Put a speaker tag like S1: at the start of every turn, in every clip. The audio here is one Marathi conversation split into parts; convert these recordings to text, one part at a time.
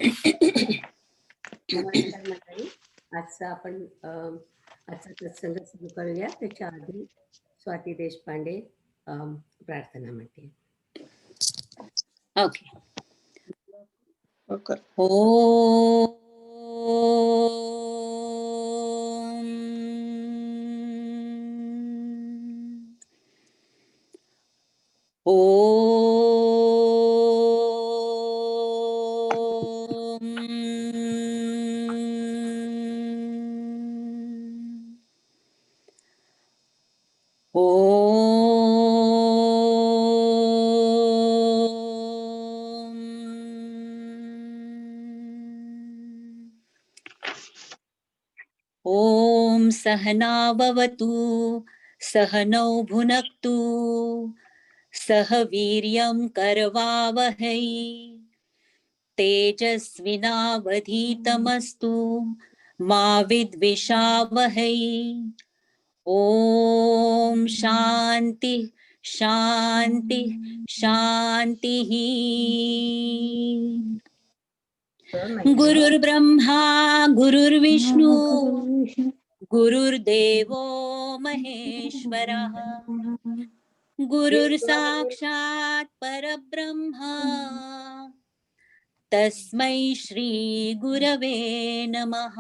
S1: नमस्कार मंडळी. आजचा आपण आजचा सत्संग सुरू करूया. त्याच्या आधी स्वाती देशपांडे प्रार्थना म्हणते.
S2: ओके. ओ ॐ सहना भवतु सहनौ भुनक्तु सह वीर्यं करवावहै तेजस्विनावधीतमस्तु मा विद्विषावहै ॐ शान्ति शान्ति शान्तिः गुरुर्ब्रह्मा गुरुर्विष्णु गुरुर्देवो महेश्वरः गुरुर्साक्षात् परब्रह्मा तस्मै श्री गुरवे नमः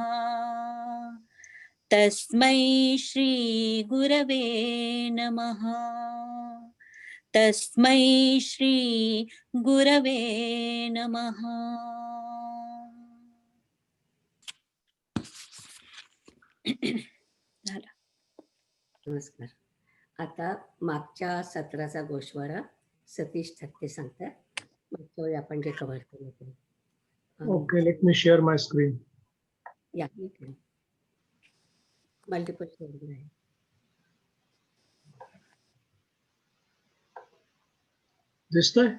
S2: तस्मै श्री गुरवे नमः तस्मै श्री गुरवे नमः.
S1: नमस्कार. आता मागच्या सत्राचा गोषवारा सतीश थत्ते सांगतात. मागच्या वेळी आपण जे कव्हर केलं ते.
S3: Okay, let me share my screen.
S1: या मल्टिपल शेअरिंग आहे.
S3: दिसतंय?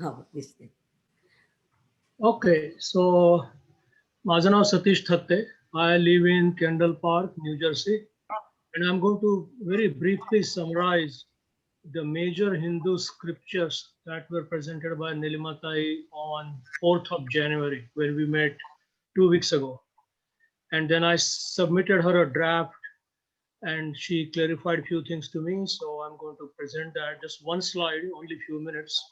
S1: हो दिसते.
S3: Okay, so माझं नाव Satish Thatte. I live in Kendall Park, New Jersey, and I'm going to very briefly summarize the major Hindu scriptures that were presented by Nilimatai on 4th of January when we met 2 weeks ago. And then I submitted her a draft and she clarified a few things to me. So I'm going to present that, just one slide, only a few minutes.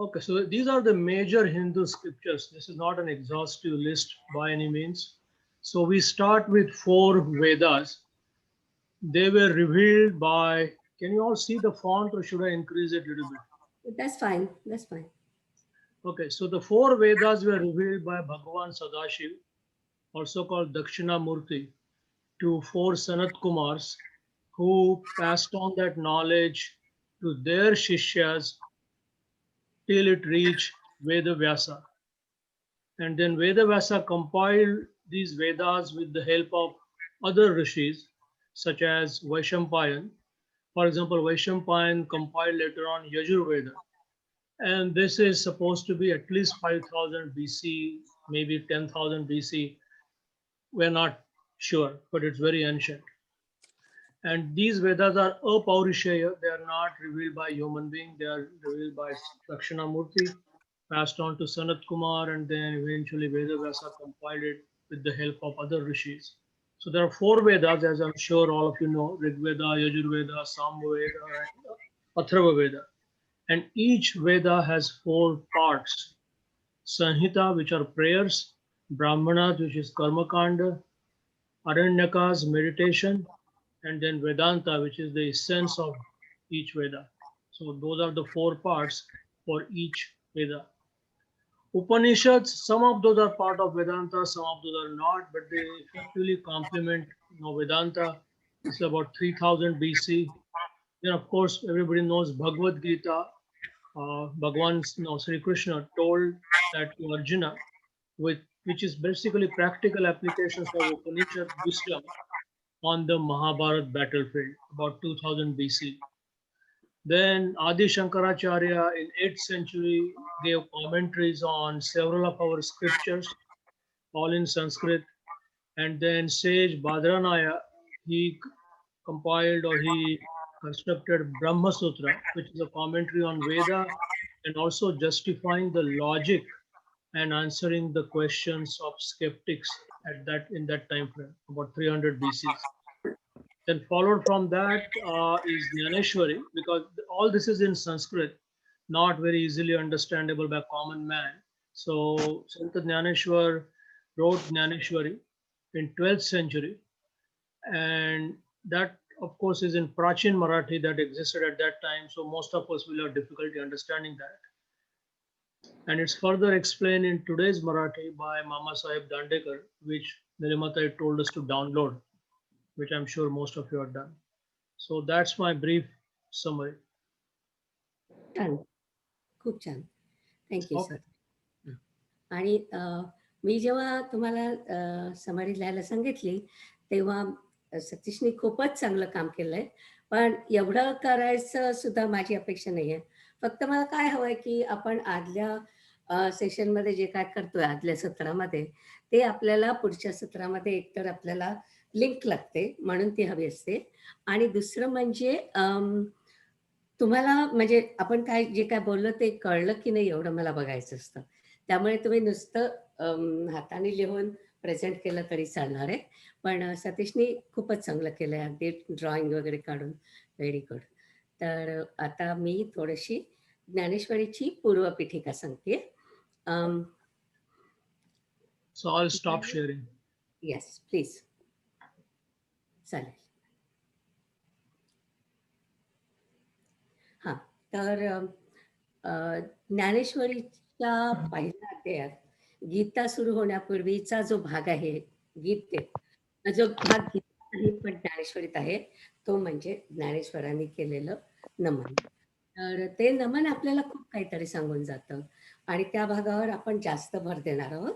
S3: Okay, so these are the major Hindu scriptures. This is not an exhaustive list by any means. So we start with 4 Vedas. They were revealed by, can you all see the font or should I increase it a little bit?
S1: That's fine. That's fine.
S3: Okay, so the 4 Vedas were revealed by Bhagavan Sadashiv, also called Dakshinamurti, to 4 Sanat Kumars who passed on that knowledge to their Shishyas till it reached Veda Vyasa. And then Veda Vyasa compiled these Vedas with the help of other rishis, such as Vaishampayan. For example, Vaishampayan compiled later on Yajurveda. And this is supposed to be at least 5000 BC, maybe 10,000 BC. We're not sure, but it's very ancient. And these Vedas are apaurisheya. They are not revealed by human being. They are revealed by Dakshinamurti, passed on to Sanat Kumar, and then eventually Veda Vyasa compiled it with the help of other rishis. So there are 4 Vedas, as I'm sure all of you know: Rig Veda, Yajurveda, Samveda, and Atharva Veda. And each Veda has 4 parts: Sanhita, which are prayers; Brahmanas, which is Karma Kanda; Aranyakas, meditation; and then Vedanta, which is the essence of each Veda. So those are the 4 parts for each Veda. Upanishads, some of those are part of Vedanta, some of those are not, but they effectively complement Vedanta. It's about 3000 BC. Then, of course, everybody knows Bhagavad Gita. Bhagavan Sri Krishna told that to Arjuna, which is basically practical applications of Upanishad wisdom on the Mahabharat battlefield, about 2000 BC. Then Adi Shankaracharya in 8th century gave commentaries on several of our scriptures, all in Sanskrit. And then sage Badranaya, he compiled or he constructed Brahma Sutra, which is a commentary on Veda and also justifying the logic and answering the questions of skeptics at that in that time frame, about 300 BC. Then followed from that is Jnaneshwari, because all this is in Sanskrit, not very easily understandable by common man. So Sant Jnaneshwar wrote Jnaneshwari in 12th century, and that of course is in Prachin Marathi that existed at that time. So most of us will have difficulty understanding that. And it's further explained in today's Marathi by Mama Sahib Dandekar, which Nilimata told us to download, which I'm sure most of you have done. So that's my brief summary.
S1: छान, खूप छान. Thank you
S3: Okay.
S1: सर. आणि मी जेव्हा तुम्हाला समरी लिहायला सांगितली, तेव्हा सतीशने खूपच चांगलं काम केलंय. पण एवढं करायचं सुद्धा माझी अपेक्षा नाहीये. फक्त मला काय हवंय, की आपण आदल्या सेशनमध्ये जे काय करतोय, आदल्या सत्रामध्ये, ते आपल्याला पुढच्या सत्रामध्ये एकतर आपल्याला लिंक लागते, म्हणून ती हवी असते. आणि दुसरं म्हणजे तुम्हाला म्हणजे आपण काय जे काय बोललो ते कळलं की नाही एवढं मला बघायचं असतं. त्यामुळे तुम्ही नुसतं हाताने लिहून प्रेझेंट केलं तरी चालणार आहे. पण सतीशनी खूपच चांगलं केलंय अगदी ड्रॉइंग वगैरे काढून. Very good. तर आता मी थोडीशी ज्ञानेश्वरीची पूर्वपीठिका सांगतेय.
S3: So I'll stop sharing.
S1: Yes, please. चालेल. हां, तर ज्ञानेश्वरीच्या पहिल्या अध्यायात गीता सुरू होण्यापूर्वीचा जो भाग आहे, गीतेत जो भाग गीतेत नाही पण ज्ञानेश्वरीत आहे, तो म्हणजे ज्ञानेश्वरांनी केलेलं नमन. तर ते नमन आपल्याला खूप काहीतरी सांगून जातं आणि त्या भागावर आपण जास्त भर देणार आहोत.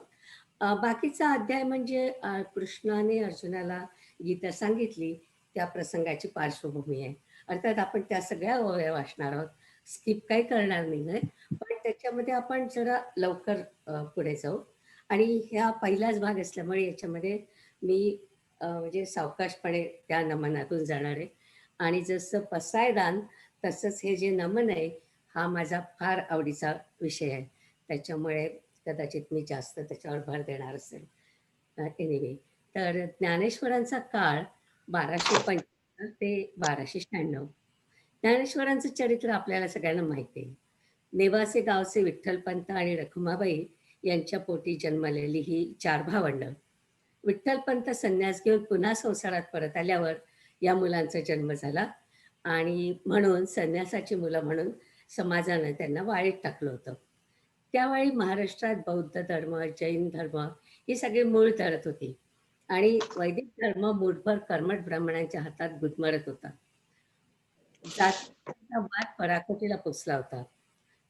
S1: बाकीचा अध्याय म्हणजे कृष्णाने अर्जुनाला गीता सांगितली, त्या प्रसंगाची पार्श्वभूमी आहे. अर्थात आपण त्या सगळ्या ओव्या वाचणार आहोत. स्किप काही करणार नाहीये. पण त्याच्यामध्ये आपण जरा लवकर पुढे जाऊ आणि ह्या पहिलाच भाग असल्यामुळे याच्यामध्ये मी म्हणजे सावकाशपणे त्या नमनातून जाणार आहे. आणि जसं पसायदान तसंच हे जे नमन आहे, हा माझा फार आवडीचा विषय आहे. त्याच्यामुळे कदाचित मी जास्त त्याच्यावर भर देणार असेल. एनिवे, तर ज्ञानेश्वरांचा काळ 1255 ते 1296. ज्ञानेश्वरांचं चरित्र आपल्याला सगळ्यांना माहिती आहे. नेवासे गावचे विठ्ठलपंत आणि रखुमाबाई यांच्या पोटी जन्मलेली ही 4 भावंडं. विठ्ठलपंत संन्यास घेऊन पुन्हा संसारात परत आल्यावर या मुलांचा जन्म झाला आणि म्हणून संन्यासाची मुलं म्हणून समाजानं त्यांना वाळीत टाकलं होतं. त्यावेळी महाराष्ट्रात बौद्ध धर्म, जैन धर्म ही सगळी मूळ धरत होती आणि वैदिक धर्म मूठभर कर्मठ ब्राह्मणांच्या हातात गुदमरत होता. जातीचा वाद पराकोटीला पोचला होता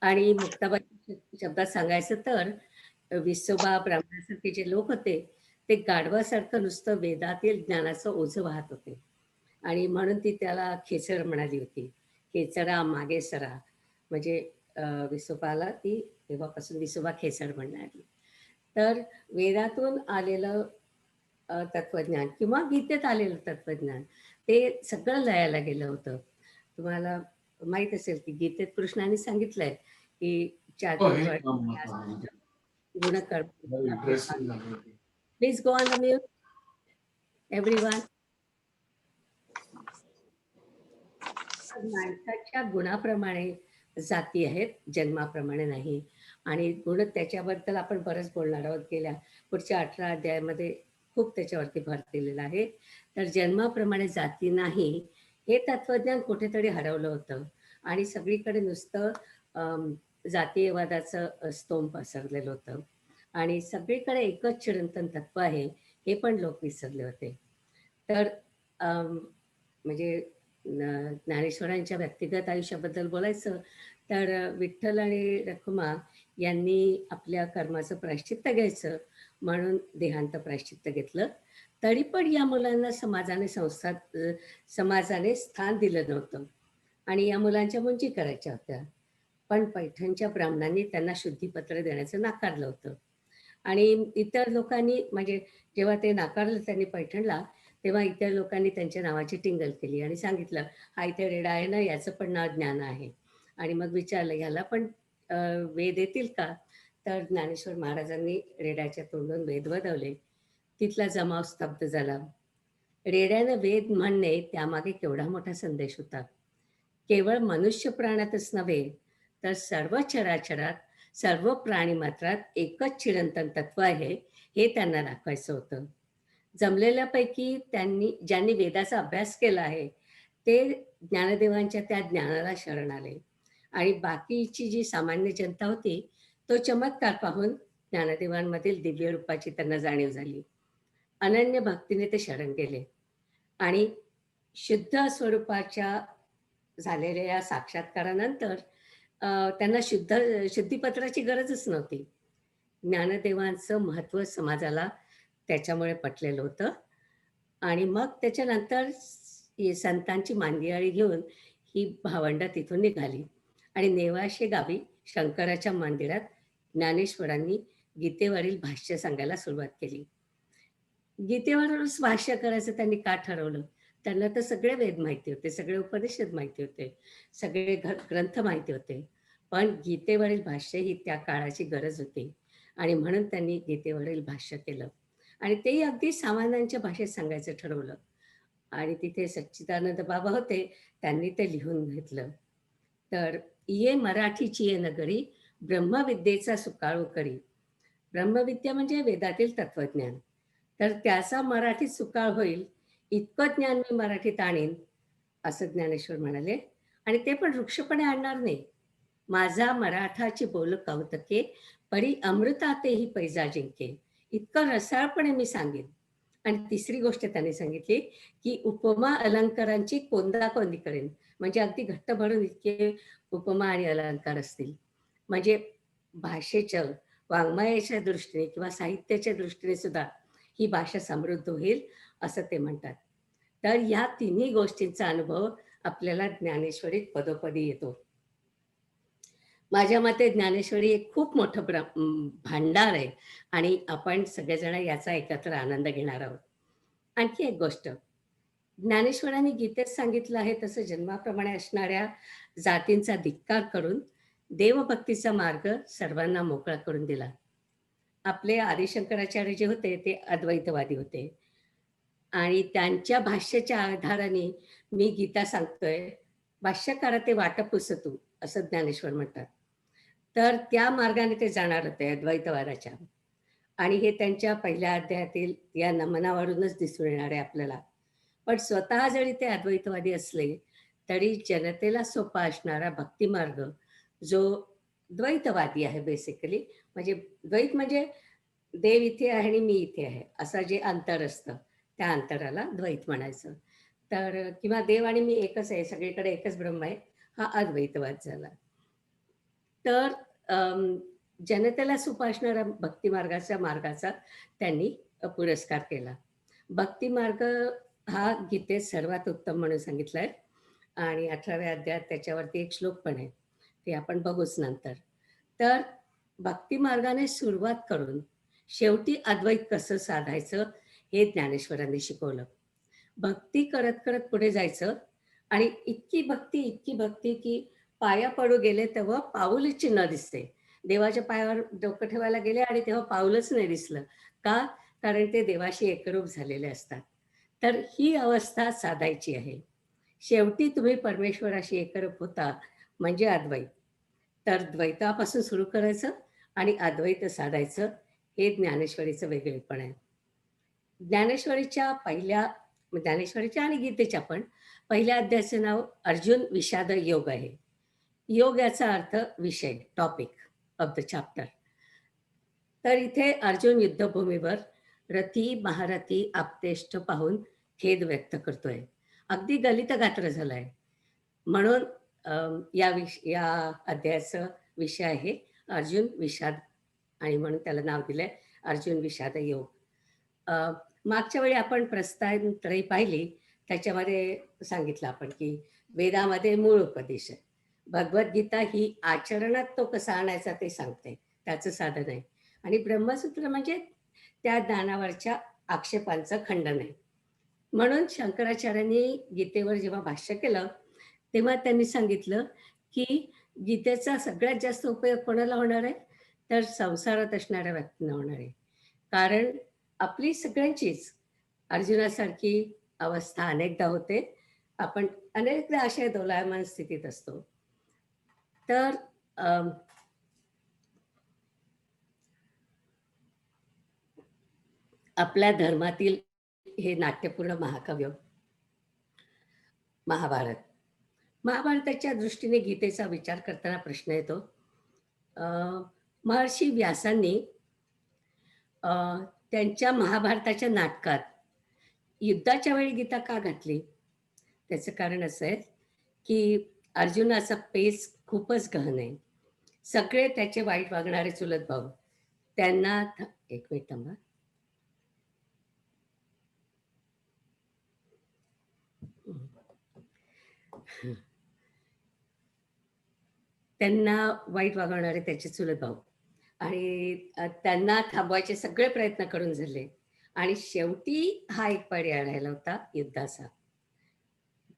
S1: आणि मुक्ताबाई शब्दात सांगायचं तर विसोबा ब्राह्मणासारखे जे लोक होते, ते गाढवासारखं नुसतं वेदातील ज्ञानाचं ओझं वाहत होते आणि म्हणून ती त्याला खेचर म्हणाली होती. खेचरा मागे सरा, म्हणजे विसोबाला ती तेव्हापासून विसोबा खेचर म्हणणारी. तर वेदातून आलेलं तत्वज्ञान किंवा गीतेत आलेलं तत्वज्ञान ते सगळं लयाला गेलं होतं. तुम्हाला माहित असेल की गीतेत कृष्णाने सांगितलंय की गुणकर्म. Please go on the mute everyone. माणसाच्या गुणाप्रमाणे जाती आहेत, जन्माप्रमाणे नाही. आणि गुण त्याच्याबद्दल आपण बरंच बोलणार आहोत. गेल्या पुढच्या 18 अध्यायामध्ये खूप त्याच्यावरती भर दिलेला आहे. तर जन्माप्रमाणे जाती नाही, हे तत्वज्ञान कुठेतरी हरवलं होतं आणि सगळीकडे नुसतं जातीयवादाचं स्तोम पसरलेलं होतं आणि सगळीकडे एकच चिरंतन तत्व आहे, हे पण लोक विसरले होते. तर म्हणजे ज्ञानेश्वरांच्या व्यक्तिगत आयुष्याबद्दल बोलायचं तर विठ्ठल आणि रखुमा यांनी आपल्या कर्माचं प्रायश्चित्त घ्यायचं म्हणून देहांत प्रायश्चित्त घेतलं. तरी पण या मुलांना समाजाने स्थान दिलं नव्हतं आणि या मुलांच्या मुंजी करायच्या होत्या. पण पैठणच्या ब्राह्मणांनी त्यांना शुद्धीपत्र देण्याचं नाकारलं होतं आणि इतर लोकांनी म्हणजे जेव्हा ते नाकारलं त्यांनी पैठणला, तेव्हा इतर लोकांनी त्यांच्या नावाची टिंगल केली आणि सांगितलं, हा इथे रेडा आहे ना, याचं पण नाव ज्ञान आहे. आणि मग विचारलं, ह्याला पण वेद येतील का? तर ज्ञानेश्वर महाराजांनी रेड्याच्या तोंडून वेद वदवले. तिथला जमाव स्तब्ध झाला. रेड्यानं वेद म्हणणे त्यामागे केवढा मोठा संदेश होता. केवळ मनुष्य प्राण्यातच नव्हे, तर सर्व चराचरात, सर्व प्राणीमात्रात एकच चिरंतन तत्व आहे, हे त्यांना दाखवायचं होतं. जमलेल्यापैकी ज्यांनी वेदाचा अभ्यास केला आहे, ते ज्ञानदेवांच्या त्या ज्ञानाला शरण आले आणि बाकीची जी सामान्य जनता होती, तो चमत्कार पाहून ज्ञानदेवांमधील दिव्य रूपाची त्यांना जाणीव झाली. अनन्य भक्तीने ते शरण गेले आणि शुद्ध स्वरूपाच्या झालेल्या या साक्षात्कारानंतर त्यांना शुद्धीपत्राची गरजच नव्हती. ज्ञानदेवांचं महत्त्व समाजाला त्याच्यामुळे पटलेलं होतं आणि मग त्याच्यानंतर ही संतांची मांदियाळी घेऊन ही भावंडं तिथून निघाली आणि नेवाशे गावी शंकराच्या मंदिरात ज्ञानेश्वरांनी गीतेवरील भाष्य सांगायला सुरुवात केली. गीतेवरच भाष्य करायचं त्यांनी का ठरवलं? त्यांना तर सगळे वेद माहिती होते, सगळे उपनिषद माहिती होते, सगळे ग्रंथ माहिती होते. पण गीतेवरील भाष्य ही त्या काळाची गरज होती आणि म्हणून त्यांनी गीतेवरील भाष्य केलं आणि तेही अगदी सामान्यांच्या भाषेत सांगायचं ठरवलं आणि तिथे सच्चिदानंद बाबा होते, त्यांनी ते लिहून घेतलं. तर "ये मराठीची ये नगरी, ब्रह्मविद्येचा सुकाळू करी." ब्रह्मविद्या म्हणजे वेदातील तत्वज्ञान. तर त्याचा मराठीत सुकाळ होईल, इतकं ज्ञान मी मराठीत आणीन, असं ज्ञानेश्वर म्हणाले आणि ते पण रुक्षपणे आणणार नाही. माझा मराठाची बोल कौतके, परी अमृतातेही पैजा जिंके. इतकं रसाळपणे मी सांगेन. आणि तिसरी गोष्ट त्यांनी सांगितली, की उपमा अलंकारांची कोंदाकोंदी करेन. म्हणजे अगदी घट्ट भरून इतके उपमा आणि अलंकार असतील. म्हणजे भाषेच्या, वाङ्मयाच्या दृष्टीने किंवा साहित्याच्या दृष्टीने सुद्धा ही भाषा समृद्ध होईल, असं ते म्हणतात. तर या तिन्ही गोष्टींचा अनुभव आपल्याला ज्ञानेश्वरीत पदोपदी येतो. माझ्या मते ज्ञानेश्वरी एक खूप मोठं भांडार आहे आणि आपण सगळेजण याचा एकत्र आनंद घेणार आहोत. आणखी एक गोष्ट, ज्ञानेश्वरांनी गीतेत सांगितलं आहे तसं जन्माप्रमाणे असणाऱ्या जातींचा धिक्कार करून देवभक्तीचा मार्ग सर्वांना मोकळा करून दिला. आपले आदिशंकराचार्य जे होते ते अद्वैतवादी होते आणि त्यांच्या भाष्याच्या आधाराने मी गीता सांगतोय, भाष्यकारा ते वाटप पुसतू, असं ज्ञानेश्वर म्हणतात. तर त्या मार्गाने ते जाणार होते अद्वैतवादाच्या आणि हे त्यांच्या पहिल्या अध्यायातील या नमनावरूनच दिसून येणार आहे आपल्याला. पण स्वतः जरी ते अद्वैतवादी असले, तरी जनतेला सोपा असणारा भक्तिमार्ग जो द्वैतवादी आहे बेसिकली, म्हणजे द्वैत म्हणजे देव इथे आहे आणि मी इथे आहे, असं जे अंतर असतं, त्या अंतराला द्वैत म्हणायचं. तर किंवा देव आणि मी एकच आहे, सगळीकडे एकच ब्रह्म आहे, हा अद्वैतवाद झाला. तर जनतेला सोपा असणाऱ्या भक्तिमार्गाच्या मार्गाचा त्यांनी पुरस्कार केला. भक्तिमार्ग हा गीतेत सर्वात उत्तम म्हणून सांगितला आहे आणि 18व्या अध्यायात त्याच्यावरती एक श्लोक पण आहे. ते आपण बघूच नंतर. तर भक्तिमार्गाने सुरुवात करून शेवटी अद्वैत कसं साधायचं हे ज्ञानेश्वरांनी शिकवलं. भक्ती करत, करत पुढे जायचं आणि इतकी भक्ती की पाया पडू गेले तेव्हा पाऊलची न दिसते. देवाच्या पायावर डोकं ठेवायला गेले आणि तेव्हा पाऊलच नाही दिसलं. का? कारण ते देवाशी एकरूप झालेले असतात. तर ही अवस्था साधायची आहे. शेवटी तुम्ही परमेश्वराशी एकरूप होता म्हणजे अद्वैत. तर द्वैतापासून सुरू करायचं आणि अद्वैत साधायचं हे ज्ञानेश्वरीचं वेगळेपण आहे. ज्ञानेश्वरीच्या आणि गीतेच्या पण पहिल्या अध्यायाचं नाव अर्जुन विषाद योग आहे. योग याचा अर्थ विषय, टॉपिक ऑफ द चॅप्टर. तर इथे अर्जुन युद्धभूमीवर रथी, महारथी, आप्तेष्ट पाहून खेद व्यक्त करतोय. अगदी गलित गात्र झालाय. म्हणून या अध्यायाचा विषय आहे अर्जुन विषाद आणि म्हणून त्याला नाव दिलंय अर्जुन विषाद योग. मागच्या वेळी आपण प्रस्थानत्रयी पाहिली, त्याच्यामध्ये सांगितलं आपण की वेदामध्ये मूळ उपदेश आहे. भगवद्गीता ही आचरणात तो कसा आणायचा ते सांगते, त्याचं साधन आहे. आणि ब्रह्मसूत्र म्हणजे त्या ज्ञानावरच्या आक्षेपांचं खंडन आहे. म्हणून शंकराचार्यांनी गीतेवर जेव्हा भाष्य केलं, तेव्हा त्यांनी सांगितलं, की गीतेचा सगळ्यात जास्त उपयोग कोणाला होणार आहे? तर संसारात असणाऱ्या व्यक्तींना होणार आहे. कारण आपली सगळ्यांचीच अर्जुनासारखी अवस्था अनेकदा होते. आपण अनेकदा अशा दोलायमान स्थितीत असतो. तर आपल्या धर्मातील हे नाट्यपूर्ण महाकाव्य महाभारत. महाभारताच्या दृष्टीने गीतेचा विचार करताना प्रश्न येतो. अ, महर्षी व्यासांनी अ, त्यांच्या महाभारताच्या नाटकात युद्धाच्या वेळी गीता का घातली? त्याचं कारण असं आहे, की अर्जुनाचा पेच खूपच गहन आहे. सगळे त्याचे वाईट वागणारे चुलत भाऊ. त्यांना एक मिनिट थांबा. त्यांना वाईट वागवणारे त्याचे चुलत भाऊ आणि त्यांना थांबवायचे सगळे प्रयत्न करून झाले आणि शेवटी हा एक पर्याय राहिला होता युद्धाचा.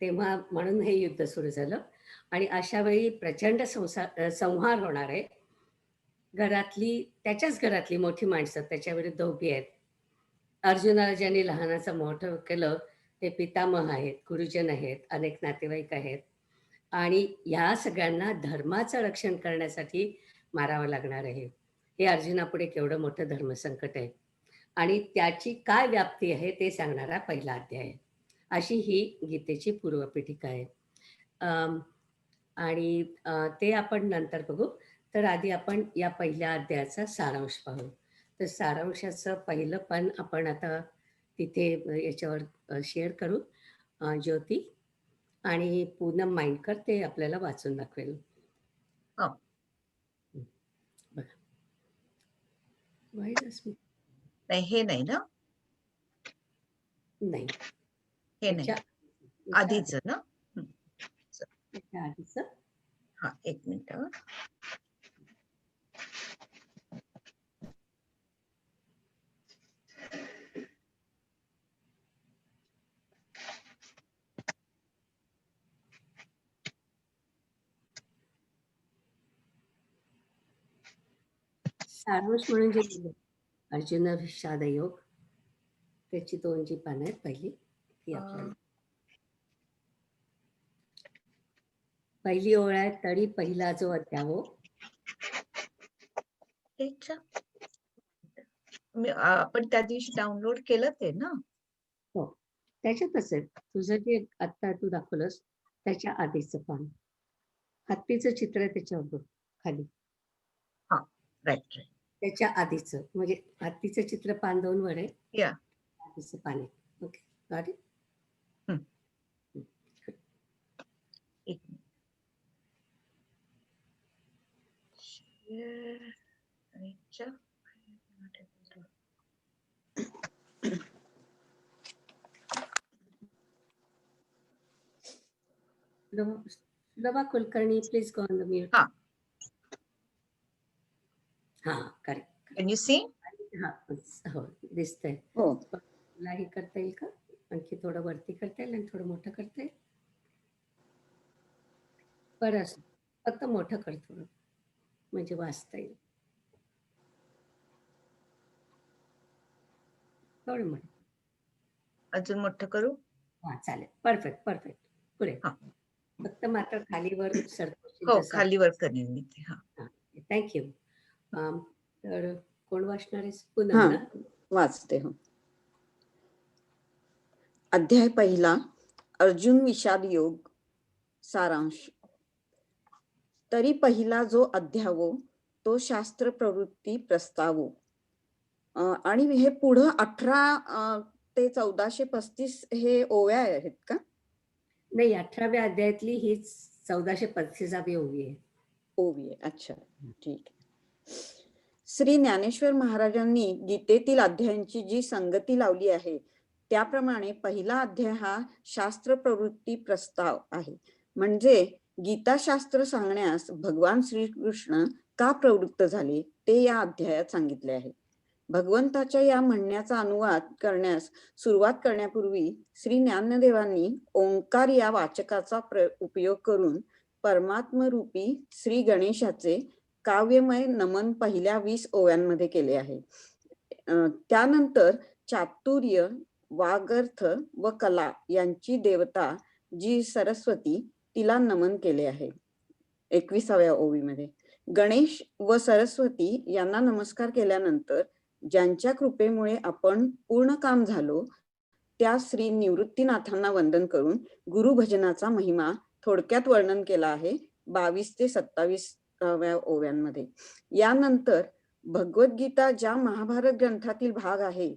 S1: तेव्हा म्हणून हे युद्ध सुरू झालं आणि अशा वेळी प्रचंड संहार होणार आहे. त्याच्याच घरातली मोठी माणसं त्याच्या विरुद्ध उभी आहेत. अर्जुनाला ज्यांनी लहानाचं मोठं केलं ते पितामह आहेत, गुरुजन आहेत, अनेक नातेवाईक आहेत आणि ह्या सगळ्यांना धर्माचं रक्षण करण्यासाठी मारावं लागणार आहे. हे अर्जुनापुढे केवढं मोठं धर्मसंकट आहे आणि त्याची काय व्याप्ती आहे ते सांगणारा पहिला अध्याय आहे. अशी ही गीतेची पूर्वपीठिका आहे. आणि ते आपण नंतर बघू. तर आधी आपण या पहिल्या अध्यायाचा सारांश पाहू. तर सारांशाचं पहिलं पान आपण आता तिथे याच्यावर शेअर करू. ज्योती आणि पूनम माइंडकर ते आपल्याला वाचून दाखवेल.
S4: हो.
S1: बघा.
S4: नाही हे नाही ना,
S1: नाही
S4: हे नाही आधीच ना.
S1: आधीच
S4: हा एक मिनिट.
S1: सारांश म्हणून जे दिलं अर्जुन विषाद योग त्याची 2 जी पानं आहेत पहिली ती आपल्याला पहिली ओळ आहे. तरी पहिला जो अध्यावो
S4: आपण त्या दिवशी डाउनलोड केलं ते ना.
S1: हो त्याच्यातच आहे. तुझं जे आता तू दाखवलंस त्याच्या आधीचं पान हत्तीचं चित्र आहे त्याच्यावर खाली.
S4: हा राईट.
S1: त्याच्या आधीचं म्हणजे हत्तीचं चित्र पान 2 वर आहे.
S4: या
S1: आधीचं पान आहे. Okay got it.
S4: एक
S1: Lava Kulkarni, please go on the mute.
S4: Ha.
S1: Correct.
S4: Can you see?
S1: हो दिसतंय.
S4: हो.
S1: तुला हे करता येईल का? आणखी थोडं वरती करता येईल आणि थोडं मोठं करता येईल? बरं असं फक्त मोठं कर थोडं म्हणजे वाचता येईल. थोडं मोठं.
S4: अजून मोठं करू?
S1: हा चालेल. Perfect perfect. पुढे. फक्त मात्र खालीवर सरकवशील
S4: हो
S1: तसं.
S4: खालीवर करेन मी ते. हा
S1: थँक्यू. तर कोण वाचणार आहेस? पुन्हा ना
S5: वाचते. हो. अध्याय पहिला अर्जुन विषाद योग सारांश. तरी पहिला जो अध्यावो तो शास्त्र प्रवृत्ती प्रस्तावो. आणि हे पुढं 18 ते 1435 हे ओव्या आहेत का?
S1: नाही 18व्या अध्यायातली हीच 1435वी ओवी आहे.
S5: ओवी आहे. अच्छा ठीक आहे. श्री ज्ञानेश्वर महाराजांनी गीतेतील अध्यायांची जी संगती लावली आहे त्याप्रमाणे पहिला अध्याय हा शास्त्र प्रवृत्ती प्रस्ताव आहे. म्हणजे गीताशास्त्र सांगण्यास भगवान श्रीकृष्ण का प्रवृत्त झाले ते या अध्यायात सांगितले आहे. भगवंताच्या या म्हणण्याचा अनुवाद करण्यास सुरुवात करण्यापूर्वी श्री ज्ञानदेवांनी ओंकार या वाचकाचा उपयोग करून परमात्मरूपी श्री गणेशाचे काव्यमय नमन पहिल्या 20 ओव्यांमध्ये केले आहे. त्यानंतर चातुर्य, वागर्थ व कला यांची देवता जी सरस्वती तिला नमन केले आहे 21व्या ओवीमध्ये. गणेश व सरस्वती यांना नमस्कार केल्यानंतर ज्यांच्या कृपेमुळे आपण पूर्ण काम झालो त्या श्री निवृत्तीनाथांना वंदन करून गुरुभजनाचा महिमा थोडक्यात वर्णन केला आहे 22 ते 27व्या ओव्यांमध्ये. यानंतर भगवद्गीता ज्या महाभारत ग्रंथातील भाग आहे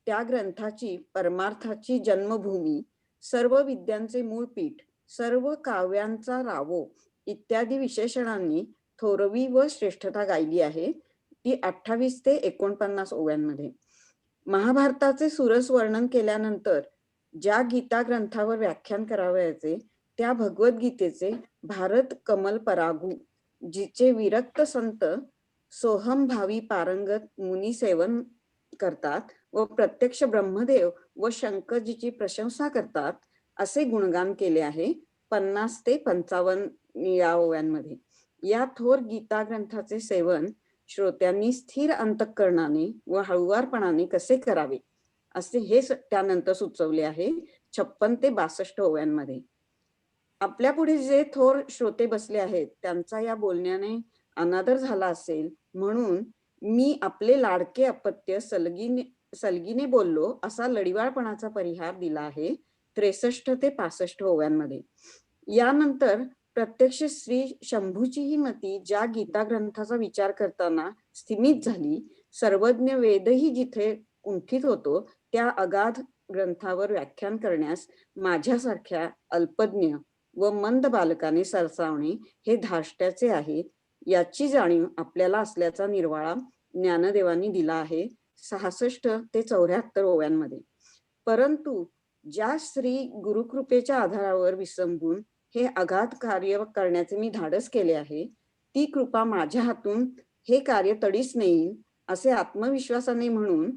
S5: त्या ग्रंथाची परमार्थाची जन्मभूमी, सर्व विद्यांचे मूळपीठ, सर्व काव्यांचा रावो इत्यादी विशेषणांनी थोरवी व श्रेष्ठता गायली आहे ती 28 ते 49 ओव्यांमध्ये. महाभारताचे सुरस वर्णन केल्यानंतर ज्या गीता ग्रंथावर व्याख्यान करावयाचे त्या भगवद्गीतेचे भारत कमल परागू जिचे विरक्त संत सोहम भावी पारंगत मुनी सेवन करतात व प्रत्यक्ष ब्रह्मदेव व शंकरजीची प्रशंसा करतात असे गुणगान केले आहे 50 ते 55 या ओव्यांमध्ये. या थोर गीता ग्रंथाचे सेवन श्रोत्यांनी स्थिर अंतःकरणाने व हळुवारपणाने कसे करावे असे हे त्यानंतर सुचवले आहे 56 ते 62 ओव्यांमध्ये. आपल्या पुढे जे थोर श्रोते बसले आहेत त्यांचा या बोलण्याने अनादर झाला असेल म्हणून मी आपले लाडके अपत्य सलगीने बोललो असा लढिवाळपणाचा परिहार दिला आहे 63 ते 65 ओव्यांमध्ये. यानंतर प्रत्यक्ष श्री शंभूचीही मती ज्या गीता ग्रंथाचा विचार करताना स्थिमित झाली, सर्वज्ञ वेदही जिथे कुंठित होतो त्या अगाध ग्रंथावर व्याख्यान करण्यास माझ्यासारख्या अल्पज्ञ व मंद बालकाने सरसावणे हे धाष्ट्याचे आहे याची जाणीव आपल्याला असल्याचा निर्वाळा ज्ञानदेवांनी दिला आहे 66 ते 74 ओव्यांमध्ये. परंतु ज्या श्री गुरुकृपेच्या आधारावर विसंबून हे अगाध कार्य करण्याचे मी धाडस केले आहे ती कृपा माझ्या हातून हे कार्य तडीच नेईल असे आत्मविश्वासाने म्हणून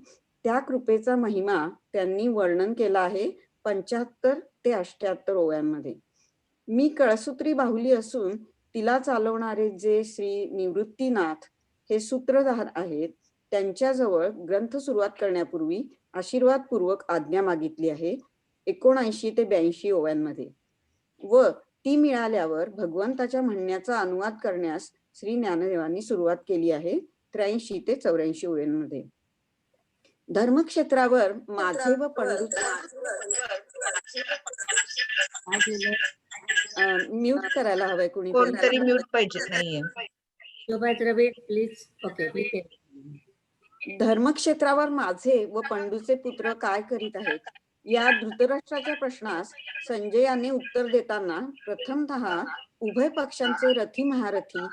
S5: त्या कृपेचा महिमा त्यांनी वर्णन केला आहे 75 ते 78 ओव्यांमध्ये. मी कळसूत्री बाहुली असून तिला चालवणारे जे श्री निवृत्तीनाथ हे सूत्रधार आहेत त्यांच्याजवळ ग्रंथ सुरुवात करण्यापूर्वी आशीर्वादपूर्वक आज्ञा मागितली आहे 79 ते 82 ओव्यांमध्ये व ती मिळाल्यावर भगवंताच्या म्हणण्याचा अनुवाद करण्यास श्री ज्ञानदेवांनी सुरुवात केली आहे 83 ते 84 ओव्यांमध्ये. धर्मक्षेत्रावर माझे व म्यूट करायला हवंय कुणी
S4: कोणतरी म्यूट पाहिजे नाहीये.
S1: प्लीज. ओके.
S5: धर्मक्षेत्रावर माझे व पंडूचे पुत्र काय करीत आहेत या धृतराष्ट्राच्या प्रश्नास संजयाने उत्तर देताना प्रथमतः उभय पक्षांचे रथी महारथी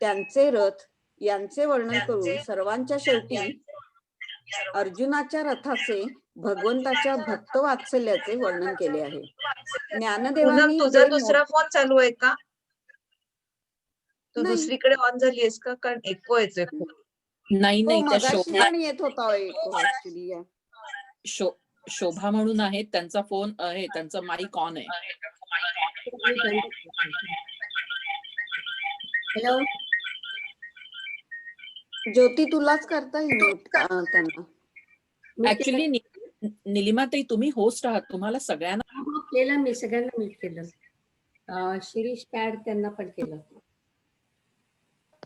S5: त्यांचे रथ यांचे वर्णन करून सर्वांच्या शेवटी अर्जुनाच्या रथाचे भगवंताच्या भक्त वात्सल्याचे वर्णन केले आहे. ज्ञानदेवांनी
S4: तुझा दुसरा फोन चालू आहे का? तू
S5: नाही.
S4: दुसरीकडे ऑन झालीस का? कारण एको येतोय खूप.
S2: नाही नाही, त्या
S5: मगाशी
S2: शोभा
S5: पण येत होता ऍक्च्युली.
S2: शोभा म्हणून आहेत, त्यांचा फोन आहे, त्यांचा माईक ऑन आहे.
S1: हॅलो
S5: ज्योती तुलाच करता येईल त्यांना.
S2: ऍक्च्युली निलिमाताई तुम्ही होस्ट आहात, तुम्हाला सगळ्यांना
S1: केलं मी सगळ्यांना मीट केलं. शिरीष पॅड त्यांना पण केलं.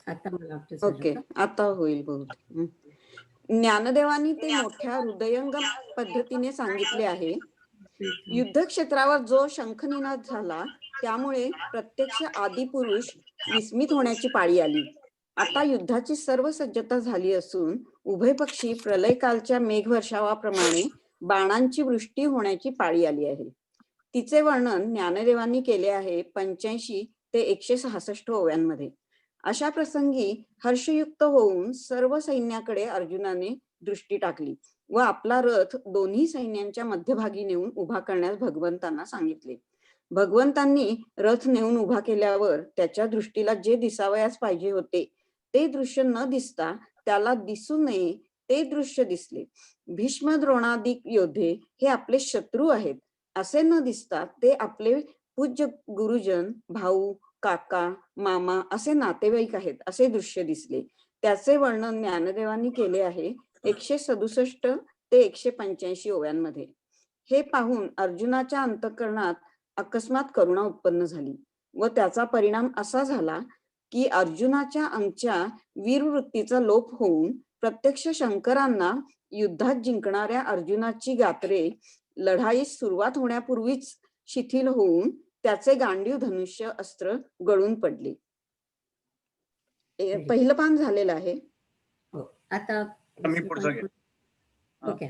S1: आता मला वाटतं
S5: ओके आता होईल बहुतेक. ज्ञानदेवांनी ते मोठ्या हृदयंगम पद्धतीने सांगितले आहे. युद्धक्षेत्रावर जो शंखनिनाद झाला त्यामुळे प्रत्यक्ष आदिपुरुष विस्मित होण्याची पाळी आली. आता युद्धाची सर्व सज्जता झाली असून उभय पक्षी प्रलयकालच्या मेघवर्षावाप्रमाणे बाणांची वृष्टी होण्याची पाळी आली आहे. तिचे वर्णन ज्ञानदेवांनी केले आहे 85 ते 166 ओव्यांमध्ये. अशा प्रसंगी हर्षयुक्त होऊन सर्व सैन्याकडे अर्जुनाने दृष्टी टाकली व आपला रथ दोन्ही सैन्यांच्या मध्यभागी नेऊन उभा करण्यास भगवंतांना सांगितले. भगवंतांनी रथ नेऊन उभा केल्यावर त्याच्या दृष्टीला जे दिसावयास पाहिजे होते ते दृश्य न दिसता त्याला दिसू नये ते दृश्य दिसले. भीष्म द्रोणादिक योद्धे हे आपले शत्रू आहेत असे न दिसता ते आपले पूज्य गुरुजन, भाऊ, काका, मामा असे नातेवाईक आहेत असे दृश्य दिसले. त्याचे वर्णन ज्ञानदेवांनी केले आहे 167 ते 185 ओव्यांमध्ये. हे पाहून अर्जुनाच्या अंतःकरणात अकस्मात करुणा उत्पन्न झाली व त्याचा परिणाम असा झाला की अर्जुनाच्या अंगच्या वीरवृत्तीचा लोप होऊन प्रत्यक्ष शंकरांना युद्धात जिंकणाऱ्या अर्जुनाची गात्रे लढाईस सुरुवात होण्यापूर्वीच शिथिल होऊन त्याचे गांडीव धनुष्य अस्त्र गळून पडले. पहिलं पान झालेलं आहे.
S1: हो, आता
S6: मी पुढचं घे.
S1: ओके.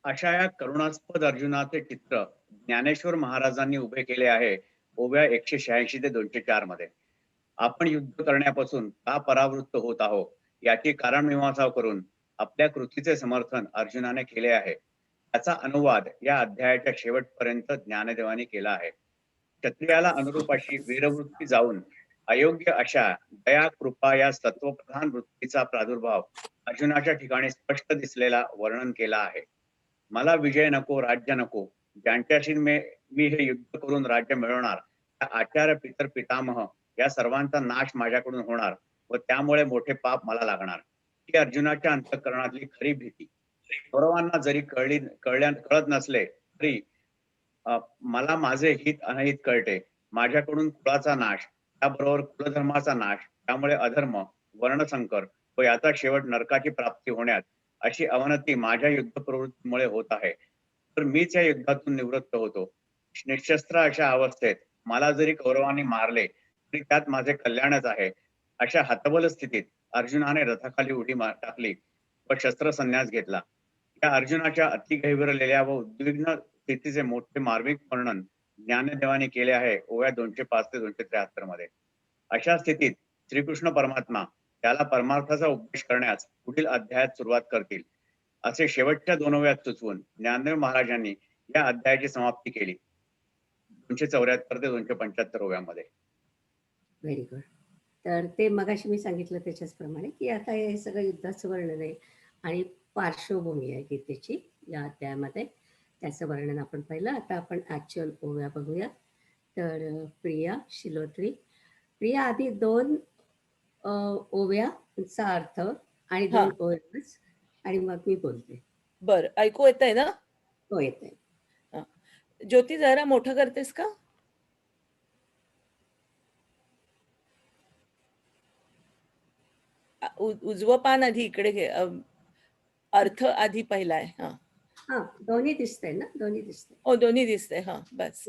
S6: अशा या करुणास्पद अर्जुनाचे चित्र ज्ञानेश्वर महाराजांनी उभे केले आहे ओव्या 186 ते 204 मध्ये. आपण युद्ध करण्यापासून का परावृत्त होत आहोत याची कारणमीमांसा करून आपल्या कृतीचे समर्थन अर्जुनाने केले आहे. त्याचा अनुवाद या अध्यायाच्या शेवटपर्यंत ज्ञानदेवाने केला आहे. क्षत्रियाला अनुरूप अशी वीरवृत्ती जाऊन अयोग्य अशा दया कृपा या सत्वप्रधान वृत्तीचा प्रादुर्भाव अर्जुनाच्या ठिकाणी स्पष्ट दिसलेला वर्णन केला आहे. मला विजय नको, राज्य नको, ज्यांच्याशी मी हे युद्ध करून राज्य मिळवणार त्या आचार्य पितर पितामह या सर्वांचा नाश माझ्याकडून होणार व त्यामुळे मोठे पाप मला लागणार ही अर्जुनाच्या अंतःकरणातली खरी भीती. कौरवांना जरी कळत नसले तरी मला माझे हित अनहित कळते. माझ्याकडून कुळाचा नाश, त्याबरोबर कुलधर्माचा नाश, त्यामुळे अधर्म, वर्णसंकर व याचा शेवट नरकाची प्राप्ती होण्यात अशी अवनती माझ्या युद्ध प्रवृत्तीमुळे होत आहे. तर मीच या युद्धातून निवृत्त होतो. निशस्त्र अशा अवस्थेत मला जरी कौरवांनी मारले तरी त्यात माझे कल्याणच आहे. अशा हतबल स्थितीत अर्जुनाने रथाखाली उडी टाकली व शस्त्र संन्यास घेतला. या अर्जुनाच्या अतिगैरलेल्या व उद्विग्न स्थितीचे मोठे मार्मिक वर्णन ज्ञानदेवाने केले आहे ओव्या 205 ते 273 मध्ये. अशा स्थितीत श्रीकृष्ण परमात्मा त्याला परमार्थाचा उपदेश करण्यास पुढील अध्यायात सुरुवात करतील असे शेवटच्या 2 ओव्यात सुचवून ज्ञानदेव महाराजांनी या अध्यायाची समाप्ती केली 274 ते 275 ओव्यामध्ये.
S1: Very good. तर ते मगाशी मी सांगितलं त्याच्याच प्रमाणे की आता हे सगळं युद्धाचं वर्णन आहे आणि पार्श्वभूमी आहे गीतेची या अध्यायामध्ये. त्याचं वर्णन आपण पाहिलं. आता आपण ऍक्च्युअल ओव्या बघूया. तर प्रिया शिलोत्री, प्रिया आधी 2 ओव्याचा अर्थ आणि 2 ओव्याच आणि मग मी बोलते.
S2: बर, ऐकू येतंय ना?
S1: हो, येते.
S2: ज्योती जरा मोठं करतेस का? उजवं पान आधी इकडे घे. अर्थ आधी पहिला आहे.
S1: हा, दोन्ही दिसतंय ना? दोन्ही दिसतंय.
S2: हो, दोन्ही दिसतंय. हा, बस.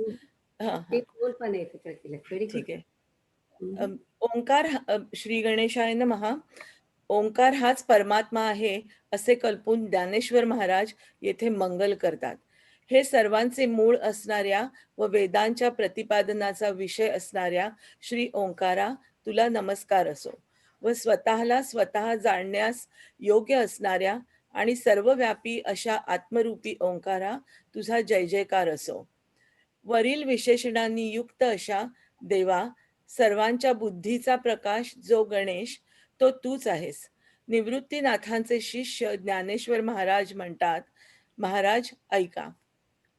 S2: हा,
S1: ते दोन पण एकत्र केले. व्हेरी
S2: ठीक आहे.
S1: गुड.
S2: ओंकार, श्री गणेशाय नमः. ओंकार हाच परमात्मा आहे असे कल्पून ज्ञानेश्वर महाराज येथे मंगल करतात. हे सर्वांचे मूळ असणाऱ्या व वेदांच्या प्रतिपादनाचा विषय असणाऱ्या श्री ओंकारा तुला नमस्कार असो व स्वतःला स्वतः जाणण्यास योग्य असणाऱ्या आणि सर्वव्यापी अशा आत्मरूपी ओंकारा तुझा जय जयकार असो. वरील विशेषणांनी युक्त अशा देवा, सर्वांच्या बुद्धीचा प्रकाश जो गणेश तो तूच आहेस. निवृत्तीनाथांचे शिष्य ज्ञानेश्वर महाराज म्हणतात, महाराज ऐका.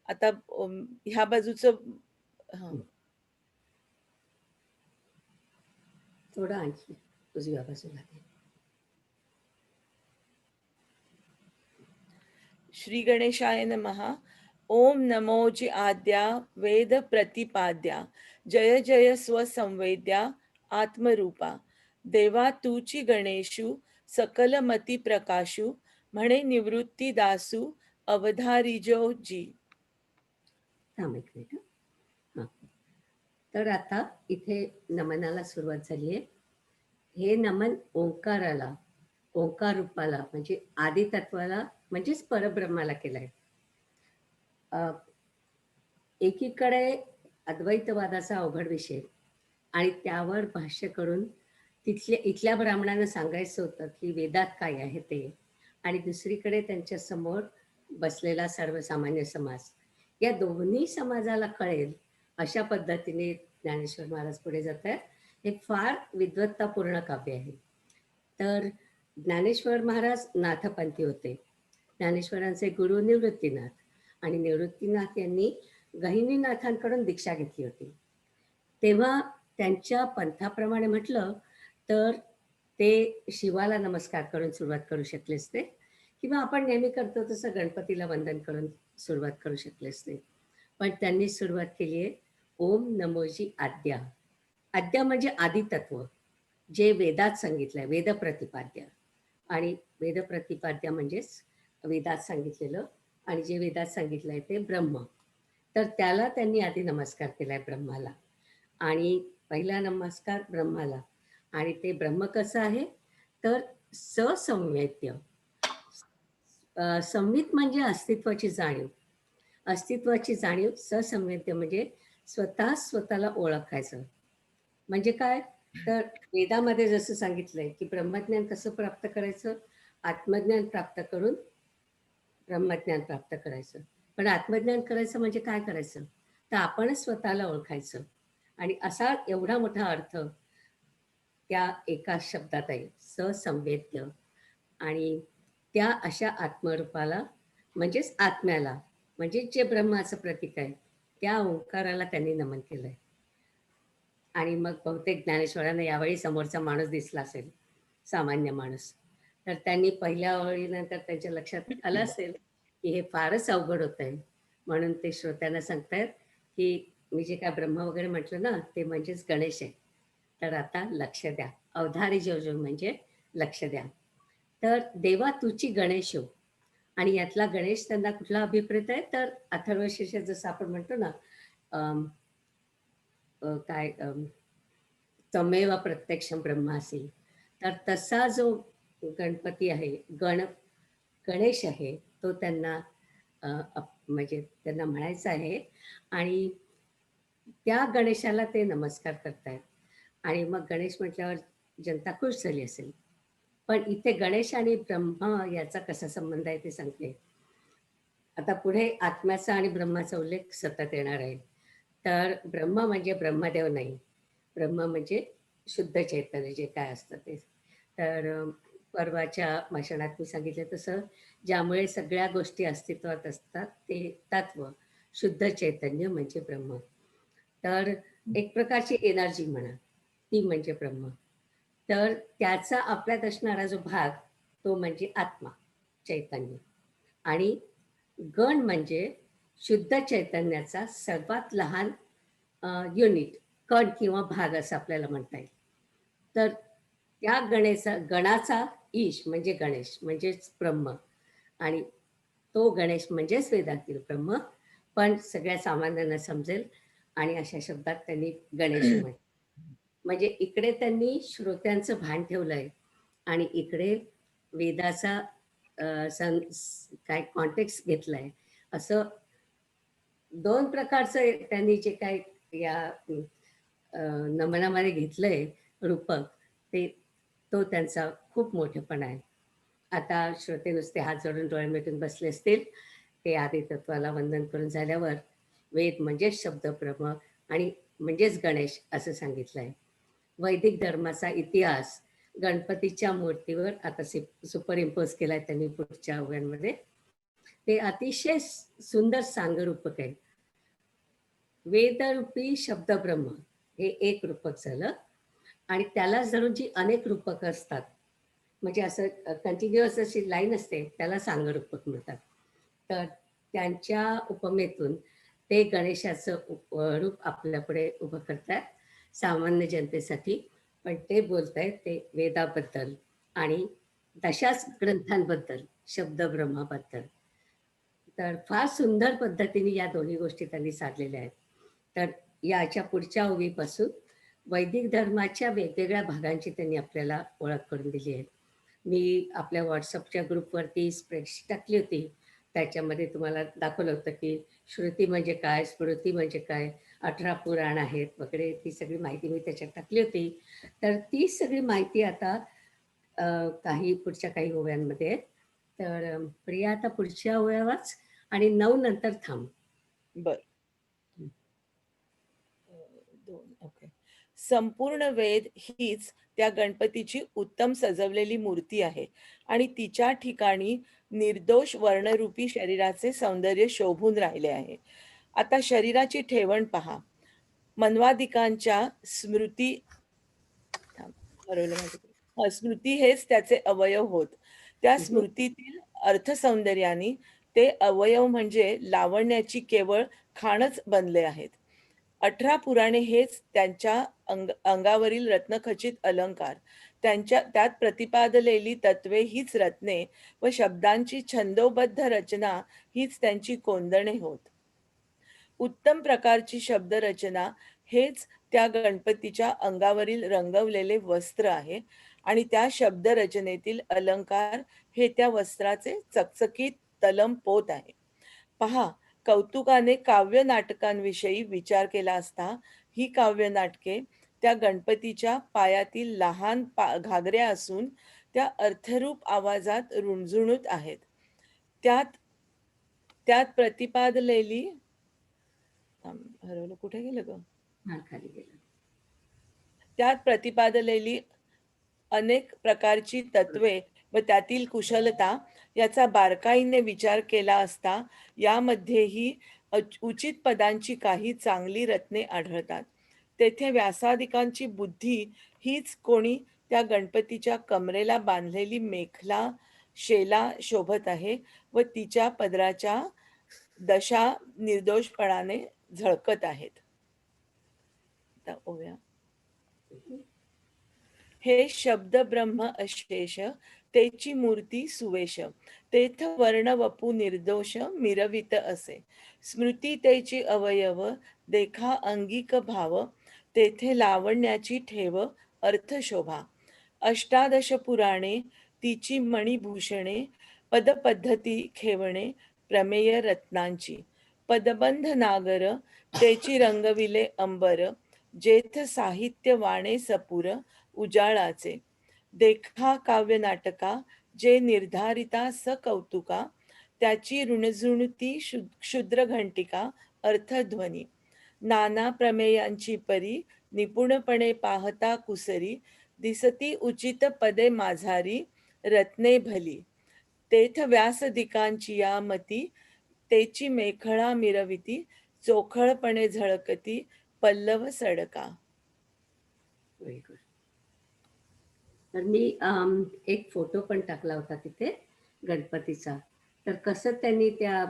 S2: आता ह्या बाजूचं
S1: थोडं आणखी उजव्या बाजूला.
S2: श्री गणेशाय नमः. ओम नमो जी आद्या वेद प्रतिपाद्या, जय जय स्वसंवेद्या आत्मरूपा. देवा तूची गणेशू सकल मती प्रकाशू, म्हणे निवृत्ती दासू अवधारिजो जी.
S1: थांब एक मिनिट. हा, तर आता इथे नमनाला सुरुवात झाली आहे. हे नमन ओंकाराला, ओंकार रूपाला म्हणजे आदितत्वाला म्हणजेच परब्रह्माला केलंय. एकीकडे अद्वैतवादाचा अवघड विषय आणि त्यावर भाष्य करून इथल्या ब्राह्मणांना सांगायचं होतं की वेदात काय आहे ते, आणि दुसरीकडे त्यांच्या समोर बसलेला सर्वसामान्य समाज, या दोन्ही समाजाला कळेल अशा पद्धतीने ज्ञानेश्वर महाराज पुढे जात आहेत. हे फार विद्वत्तापूर्ण काव्य आहे. तर ज्ञानेश्वर महाराज नाथपंथी होते. ज्ञानेश्वरांचे गुरु निवृत्तीनाथ आणि निवृत्तीनाथ यांनी गहिनीनाथांकडून दीक्षा घेतली होती. तेव्हा त्यांच्या पंथाप्रमाणे म्हटलं तर ते शिवाला नमस्कार करून सुरुवात करू शकले असते किंवा आपण नेहमी करतो तसं गणपतीला वंदन करून सुरुवात करू शकले असते. पण त्यांनी सुरुवात केली आहे ओम नमोजी आद्या. आद्या म्हणजे आदितत्व, जे वेदात सांगितलंय, वेद प्रतिपाद्य. आणि वेद प्रतिपाद्य म्हणजेच वेदात सांगितलेलं, आणि जे वेदात सांगितलंय ते ब्रह्म. तर त्याला त्यांनी आधी नमस्कार केलाय ब्रह्माला, आणि पहिला नमस्कार ब्रह्माला. आणि ते ब्रह्म कसं आहे तर ससंवेद्य. संवित म्हणजे अस्तित्वाची जाणीव. अस्तित्वाची जाणीव. ससंवेद्य म्हणजे स्वतःला ओळखायचं. म्हणजे काय तर वेदामध्ये जसं सांगितलंय की ब्रह्मज्ञान कसं प्राप्त करायचं, आत्मज्ञान प्राप्त करून ब्रह्मज्ञान प्राप्त करायचं. पण आत्मज्ञान करायचं म्हणजे काय करायचं तर आपणच स्वतःला ओळखायचं. आणि असा एवढा मोठा अर्थ त्या एका शब्दात आहे, ससंवेद्य. आणि त्या अशा आत्मरूपाला म्हणजेच आत्म्याला, म्हणजे जे ब्रह्माचं प्रतीक आहे त्या ओंकाराला त्यांनी नमन केलंय. आणि मग बहुतेक ज्ञानेश्वरांना यावेळी समोरचा माणूस दिसला असेल, सामान्य माणूस. तर त्यांनी पहिल्या ओळीनंतर त्यांच्या लक्षात आलं असेल की हे फारच अवघड होत आहे, म्हणून ते श्रोत्यांना सांगतायत की मी जे काय ब्रह्म वगैरे म्हटलं ना ते म्हणजेच गणेश आहे. तर आता लक्ष द्या. अवधारी जो म्हणजे लक्ष द्या. तर देवा तुची गणेश हो. आणि यातला गणेश त्यांना कुठला अभिप्रेत आहे तर अथर्वशीर्षात जसं आपण म्हणतो ना काय तमेव प्रत्यक्षम ब्रह्मासी, तर तसा जो गणपती आहे, गणेश आहे, तो त्यांना म्हणजे त्यांना म्हणायचं आहे. आणि त्या गणेशाला ते नमस्कार करतायत. आणि मग गणेश म्हटल्यावर जनता खुश झाली असेल. पण इथे गणेश आणि ब्रह्मा याचा कसा संबंध आहे ते सांगते. आता पुढे आत्म्याचा आणि ब्रह्माचा उल्लेख सतत येणार आहे. तर ब्रह्म म्हणजे ब्रह्मदेव नाही, ब्रह्म म्हणजे शुद्ध चैतन्य जे काय असतं ते. तर परवाच्या भाषणात मी सांगितलं तसं ज्यामुळे सगळ्या गोष्टी अस्तित्वात असतात ते तत्व शुद्ध चैतन्य म्हणजे ब्रह्म. तर एक प्रकारची एनर्जी म्हणा, ती म्हणजे ब्रह्म. तर त्याचा आपल्यात असणारा जो भाग तो म्हणजे आत्मा चैतन्य. आणि गण म्हणजे शुद्ध चैतन्याचा सर्वात लहान युनिट, कण किंवा भाग असं आपल्याला म्हणता येईल. तर त्या गणाचा ईश म्हणजे गणेश म्हणजेच ब्रह्म. आणि तो गणेश म्हणजेच वेदातील ब्रह्म, पण सगळ्या सामान्यांना समजेल आणि अशा शब्दात त्यांनी गणेश म्हटलं. म्हणजे इकडे त्यांनी श्रोत्यांचं भान ठेवलंय आणि इकडे वेदाचा काय कॉन्टेक्स्ट घेतलाय. असं दोन प्रकारचं त्यांनी जे काय या नमनामध्ये घेतलंय रूपक, ते तो त्यांचा खूप मोठेपणा आहे. आता श्रोते नुसते हात जोडून डोळे मिटून बसले असतील. ते आदितत्वाला वंदन करून झाल्यावर वेद म्हणजेच शब्द ब्रह्म आणि म्हणजेच गणेश असं सांगितलंय. वैदिक धर्माचा इतिहास गणपतीच्या मूर्तीवर आता सुपर इम्पोज केलाय त्यांनी पुढच्या ओव्यांमध्ये. ते अतिशय सुंदर सांगरूपक आहे. वेदरूपी शब्द ब्रह्म हे एक रूपक झालं, आणि त्याला धरून जी अनेक रूपक असतात, म्हणजे असं कंटिन्युअस अशी लाईन असते त्याला सांगरूपक म्हणतात. तर त्यांच्या उपमेतून ते गणेशाचं रूप आपल्यापुढे उभं करतात सामान्य जनतेसाठी. पण ते बोलतायत ते वेदाबद्दल आणि तशाच ग्रंथांबद्दल, शब्द ब्रह्माबद्दल. तर फार सुंदर पद्धतीने या दोन्ही गोष्टी त्यांनी साधलेल्या आहेत. तर याच्या पुढच्या ओवीपासून वैदिक धर्माच्या वेगवेगळ्या भागांची त्यांनी आपल्याला ओळख करून दिली आहे. मी आपल्या व्हॉट्सअपच्या ग्रुपवरती स्प्रेडशीट टाकली होती. त्याच्यामध्ये तुम्हाला दाखवलं होतं की श्रुती म्हणजे काय, स्मृती म्हणजे काय, 18 पुराण आहेत वगैरे, ती सगळी माहिती मी त्याच्यात टाकली होती. तर ती सगळी माहिती आता पुढच्या काही ओव्यांमध्ये आहे. तर प्रिया आता पुढच्या ओव्या वाच आणि 9 नंतर थांब.
S2: बर. ओके. संपूर्ण वेद हीच त्या गणपतीची उत्तम सजवलेली मूर्ती आहे आणि तिच्या ठिकाणी निर्दोष वर्णरूपी शरीराचे सौंदर्य शोभून राहिले आहे. आता शरीराची ठेवण पहा. मन्वादिकांच्या स्मृती हरवलं माझ्याकडे. स्मृती हेच त्याचे अवयव होत. त्या स्मृतीतील अर्थसौंदर्याने ते अवयव म्हणजे लावण्याची केवळ खाणच बनले आहेत. 18 पुराणे हेच त्यांच्या अंगावरील रत्नखचित अलंकार. त्यात प्रतिपादलेली तत्वे हीच रत्ने व शब्दांची छंदोबद्ध रचना हीच त्यांची कोंदणे होत. उत्तम प्रकारची शब्दरचना हेच त्या गणपतीच्या अंगावरील रंगवलेले वस्त्र आहे आणि त्या शब्दरचनेतील अलंकार हे त्या वस्त्राचे चकचकीत तलम पोत आहे. पहा, कौतुकाने काव्य नाटकांविषयी विचार केला असता ही काव्य नाटके त्या गणपतीच्या पायातील लहान घागऱ्या असून त्या अर्थरूप आवाजात रुणझुणत आहेत. त्यात प्रतिपादलेली हरवलं, कुठे गेलं ग?
S1: खाली गेलं.
S2: त्यात प्रतिपादलेली अनेक प्रकारची तत्वे व त्यातील कुशलता याचा बारकाईने विचार केला असता यामध्येही उचित पदांची काही चांगली रत्ने आढळतात. तेथे व्यासादिकांची बुद्धी हीच कोणी त्या गणपतीच्या कमरेला बांधलेली मेखला शेला शोभत आहे व तिच्या पदराच्या दशा निर्दोषपणाने झळकत आहेत. आता ओव्या. हे शब्द ब्रह्म अशेष तेची मूर्ती सुवेश, तेथ वर्ण वपू निर्दोष मिरवित असे. स्मृती तेची अवयव देखा अंगिक भाव, तेथे लावण्याची ठेव अर्थशोभा. 18 पुराणे तिची मणिभूषणे, पदपद्धती खेवणे प्रमेय रत्नांची. पदबंध नागर तेची रंगविले अंबर, जेथ साहित्य वाणे सपुर उजाळाचे. देखा काव्य नाटका जे निर्धारिता स कौतुका, त्याची ऋणझुणती क्षुद्र घंटिका अर्थध्वनी. नाना प्रमेयांची परी निपुणपणे पाहता कुसरी, दिसती उचित पदे माझारी रत्ने भली. तेथ व्यासदिकांची या मती, तेची मेखळा मिरविती चोखळपणे झळकती पल्लव सडका.
S1: Very good. तर मी एक फोटो पण टाकला होता तिथे गणपतीचा. तर कसं त्यांनी त्या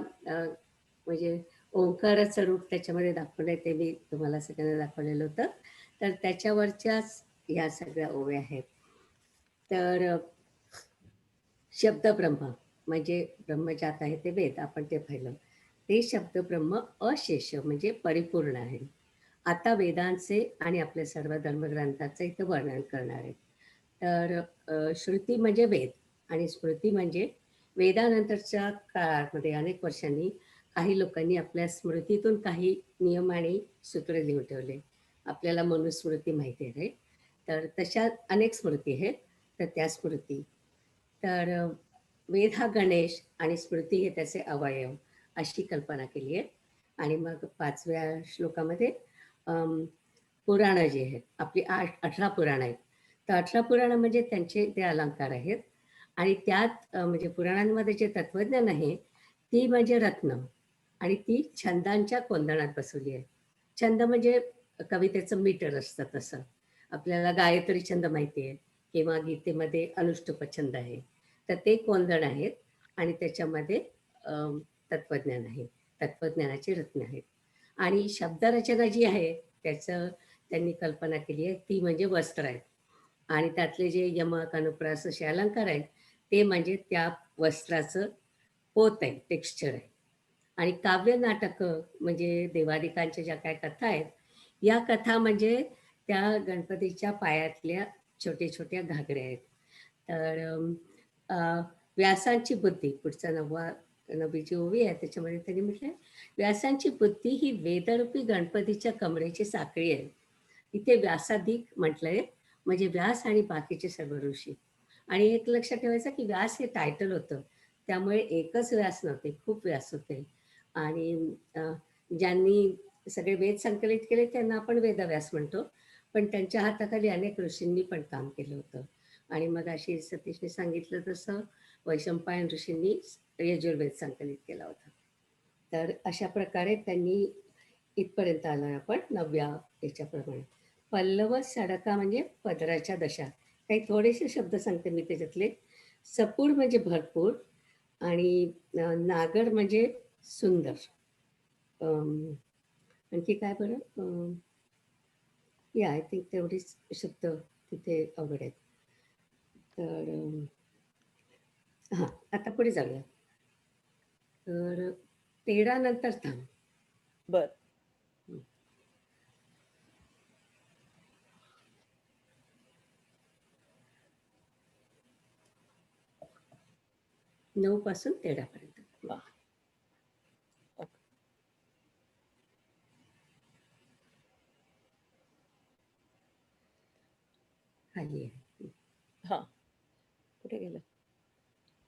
S1: म्हणजे ओंकाराचं रूप त्याच्यामध्ये दाखवलंय ते मी तुम्हाला सगळ्यांना दाखवलेलं होतं. तर त्याच्यावरच्याच ह्या सगळ्या ओव्या आहेत. तर शब्दब्रह्म म्हणजे ब्रह्मजात आहे ते वेद, आपण ते पाहिलं. ते शब्दब्रह्म अशेष म्हणजे परिपूर्ण आहे. आता वेदांचे आणि आपल्या सर्व धर्मग्रंथाचं इथं वर्णन करणार आहे. तर श्रुती म्हणजे वेद आणि स्मृती म्हणजे वेदानंतरच्या काळामध्ये अनेक वर्षांनी काही लोकांनी आपल्या स्मृतीतून काही नियम आणि सूत्र लिहून ठेवले. आपल्याला मनुस्मृती माहिती आहे. तर तशा अनेक स्मृती आहेत. तर त्या स्मृती, तर वेद हा गणेश आणि स्मृती हे त्याचे अवयव अशी कल्पना केली आहे. आणि मग 5व्या श्लोकामध्ये पुराणं जे आहेत आपली 18 पुराणं आहेत. तर 18 पुराणं म्हणजे त्यांचे ते अलंकार आहेत. आणि त्यात म्हणजे पुराणांमध्ये जे तत्वज्ञान आहे ती म्हणजे रत्न आणि ती छंदांच्या कोंदणात बसवली आहे. छंद म्हणजे कवितेचं मीटर असतं तसं. आपल्याला गायत्री छंद माहिती आहे किंवा गीतेमध्ये अनुष्टुप छंद आहे. तर ते कोंदण आहेत आणि त्याच्यामध्ये तत्वज्ञान आहे, तत्वज्ञानाची रत्न आहेत. आणि शब्दरचना जी आहे त्याचं त्यांनी कल्पना केली आहे ती म्हणजे वस्त्र आहेत. आणि त्यातले जे यमक अनुप्रास असे अलंकार आहेत ते म्हणजे त्या वस्त्राचं पोत आहे, टेक्स्चर आहे. आणि काव्य नाटक म्हणजे देवादिकांच्या ज्या काय कथा आहेत या कथा म्हणजे त्या गणपतीच्या पायातल्या छोट्या छोट्या घागऱ्या आहेत. तर व्यासांची बुद्धी, पुढचा 9वी ओवी आहे त्याच्यामध्ये त्यांनी म्हटलंय व्यासांची बुद्धी ही वेदरूपी गणपतीच्या कमरेची साखळी आहे. इथे व्यासाधिक म्हटलंय म्हणजे व्यास आणि बाकीचे सर्व ऋषी. आणि एक लक्षात ठेवायचं की व्यास हे टायटल होतं, त्यामुळे एकच व्यास नव्हते, खूप व्यास होते. आणि ज्यांनी सगळे वेद संकलित केले त्यांना आपण वेदव्यास म्हणतो. पण त्यांच्या हाताखाली अनेक ऋषींनी पण काम केलं होतं. आणि मग अशी सतीशने सांगितलं तसं वैशंपायन ऋषींनी यजुर्वेद संकलित केला होता. तर अशा प्रकारे त्यांनी इथपर्यंत आलोय आपण 9व्या याच्याप्रमाणे. पल्लव सडका म्हणजे पदराच्या दशा. काही थोडेसे शब्द सांगते मी त्याच्यातले. सपूड म्हणजे भरपूर आणि नागर म्हणजे सुंदर. आणखी काय बरं? या आय थिंक तेवढीच शब्द तिथे अवघड आहेत. तर हां, आता पुढे जाऊया. तर 13 नंतर थांब.
S2: बर.
S1: 9 पासून 13 पर्यंत.
S2: हा. ओके.
S1: खाली आहे.
S2: हा, कुठे गेलं?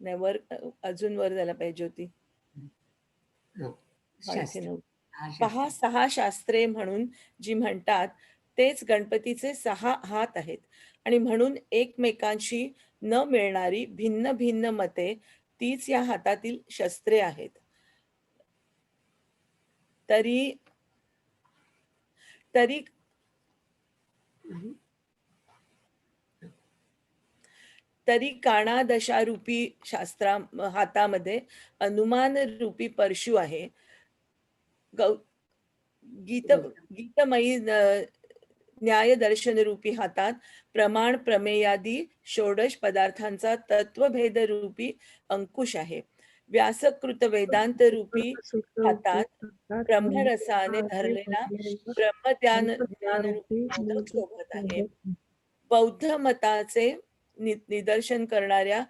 S2: नाही, वर अजून वर जायला पाहिजे होती.
S1: हां,
S2: हा, इथे
S1: शास्त्र.
S2: नव्हती.
S1: हा,
S2: पहा,
S1: शास्त्र.
S2: 6 शास्त्रे म्हणून जी म्हणतात तेच गणपतीचे 6 हात आहेत आणि म्हणून एकमेकांशी न मिळणारी भिन्न भिन्न मते तीच या हातातील शस्त्रे आहेत. तरी तरी
S1: हं.
S2: तरी काणादशारूपी हातामध्ये अनुमान रूपी परशु आहे. गौ गीत
S1: गौतम.
S2: गीतमयी न्याय दर्शन रूपी हातात प्रमाण प्रमेयादी षोडश पदार्थांचा तत्वभेद रूपी अंकुश आहे. व्यासकृत वेदांत रूपी हातात ब्रह्मरसाने धरलेला ज्ञान रूपी मोदक शोभत आहे. बौद्ध मताचे निदर्शन करणाऱ्या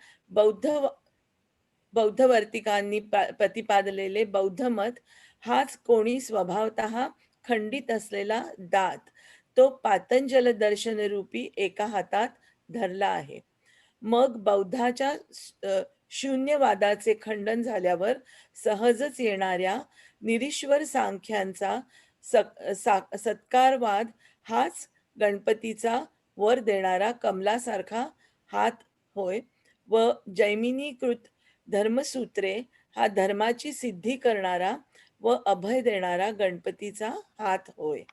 S2: बौद्ध वर्तिकांनी प्रतिपादलेले बौद्ध मत हाच कोणी स्वभावतः खंडित असलेला दात तो पातंजल दर्शन रूपी एका हातात धरला आहे. मग बौद्धाच्या शून्यवादाचे खंडन झाल्यावर सहजच येणाऱ्या निरीश्वर सांख्यांचा सत्कारवाद हाच गणपतीचा वर देणारा कमलासारखा हात होय व जैमिनीकृत धर्मसूत्रे हा धर्माची सिद्धी करणारा व अभय देणारा गणपतीचा हात होय.